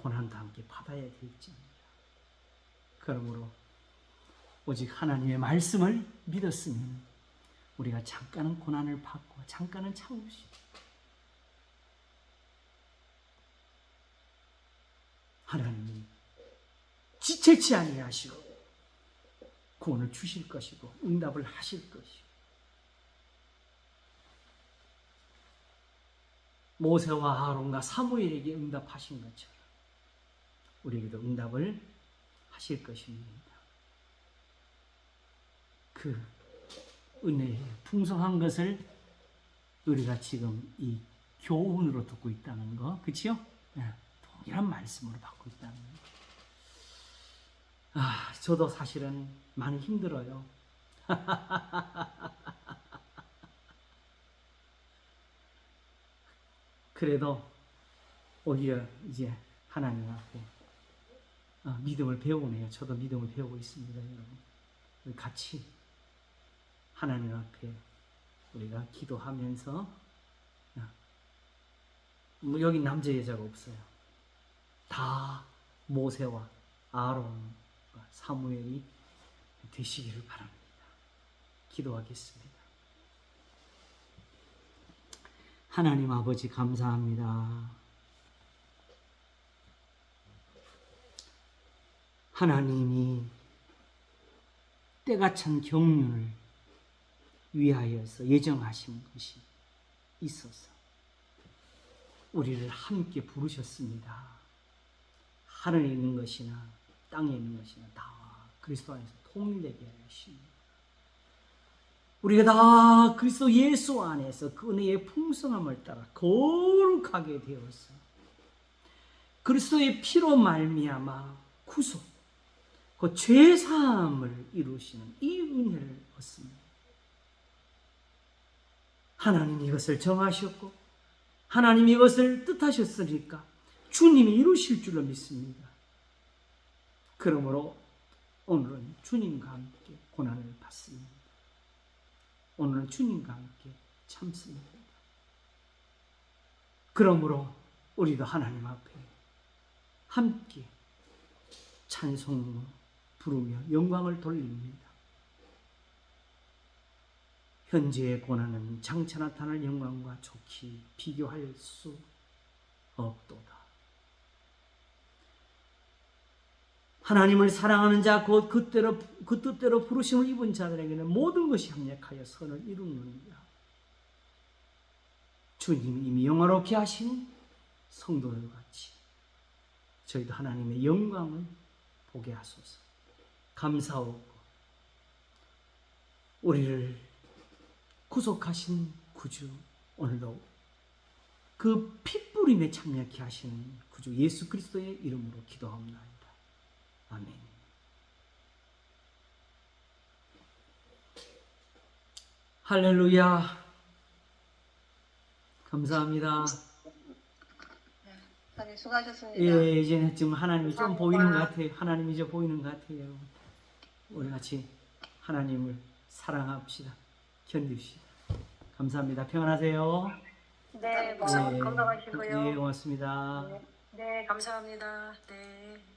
고난도 함께 받아야 될지입니다. 그러므로 오직 하나님의 말씀을 믿었으면 우리가 잠깐은 고난을 받고 잠깐은 참을 수 있다. 하나님이 지체치 아니하시고 구원을 주실 것이고 응답을 하실 것이고, 모세와 아론과 사무엘에게 응답하신 것처럼 우리에게도 응답을 하실 것입니다. 그 은혜의 풍성한 것을 우리가 지금 이 교훈으로 듣고 있다는 거, 그렇죠? 동일한 말씀으로 받고 있다는 거. 저도 사실은 많이 힘들어요. 그래도 오히려 이제 하나님 앞에 믿음을 배우네요. 저도 믿음을 배우고 있습니다, 여러분. 우리 같이 하나님 앞에 우리가 기도하면서, 뭐 여기 남자 여자가 없어요. 다 모세와 아론과 사무엘이 되시기를 바랍니다. 기도하겠습니다. 하나님 아버지 감사합니다. 하나님이 때가 찬 경륜을 위하여서 예정하신 것이 있어서 우리를 함께 부르셨습니다. 하늘에 있는 것이나 땅에 있는 것이나 다 그리스도 안에서 통일되게 하십니다. 우리가 다 그리스도 예수 안에서 그 은혜의 풍성함을 따라 거룩하게 되어서 그리스도의 피로 말미암아 구속, 그 죄사함을 이루시는 이 은혜를 얻습니다. 하나님 이것을 정하셨고 하나님 이것을 뜻하셨으니까 주님이 이루실 줄로 믿습니다. 그러므로 오늘은 주님과 함께 고난을 받습니다. 오늘은 주님과 함께 참습니다. 그러므로 우리도 하나님 앞에 함께 찬송으로 부르며 영광을 돌립니다. 현재의 고난은 장차 나타날 영광과 좋게 비교할 수 없도다. 하나님을 사랑하는 자, 곧 그 뜻대로 부르심을 입은 자들에게는 모든 것이 합력하여 선을 이루느니라. 주님이 이미 영화롭게 하신 성도들 같이 저희도 하나님의 영광을 보게 하소서. 감사하고 우리를 구속하신 구주, 오늘도 그 핏부림에 참여케 하시는 구주 예수 그리스도의 이름으로 기도합니다. 아멘. 할렐루야. 감사합니다. 하나님 수고하셨습니다. 예, 이제 지금 하나님이 좀 보이는 것 같아요. 하나님이 이제 보이는 것 같아요. 우리 같이 하나님을 사랑합시다. 견딥시다. 감사합니다. 평안하세요. 네, 예, 건강하시고요. 예, 고맙습니다. 네, 감사합니다. 네.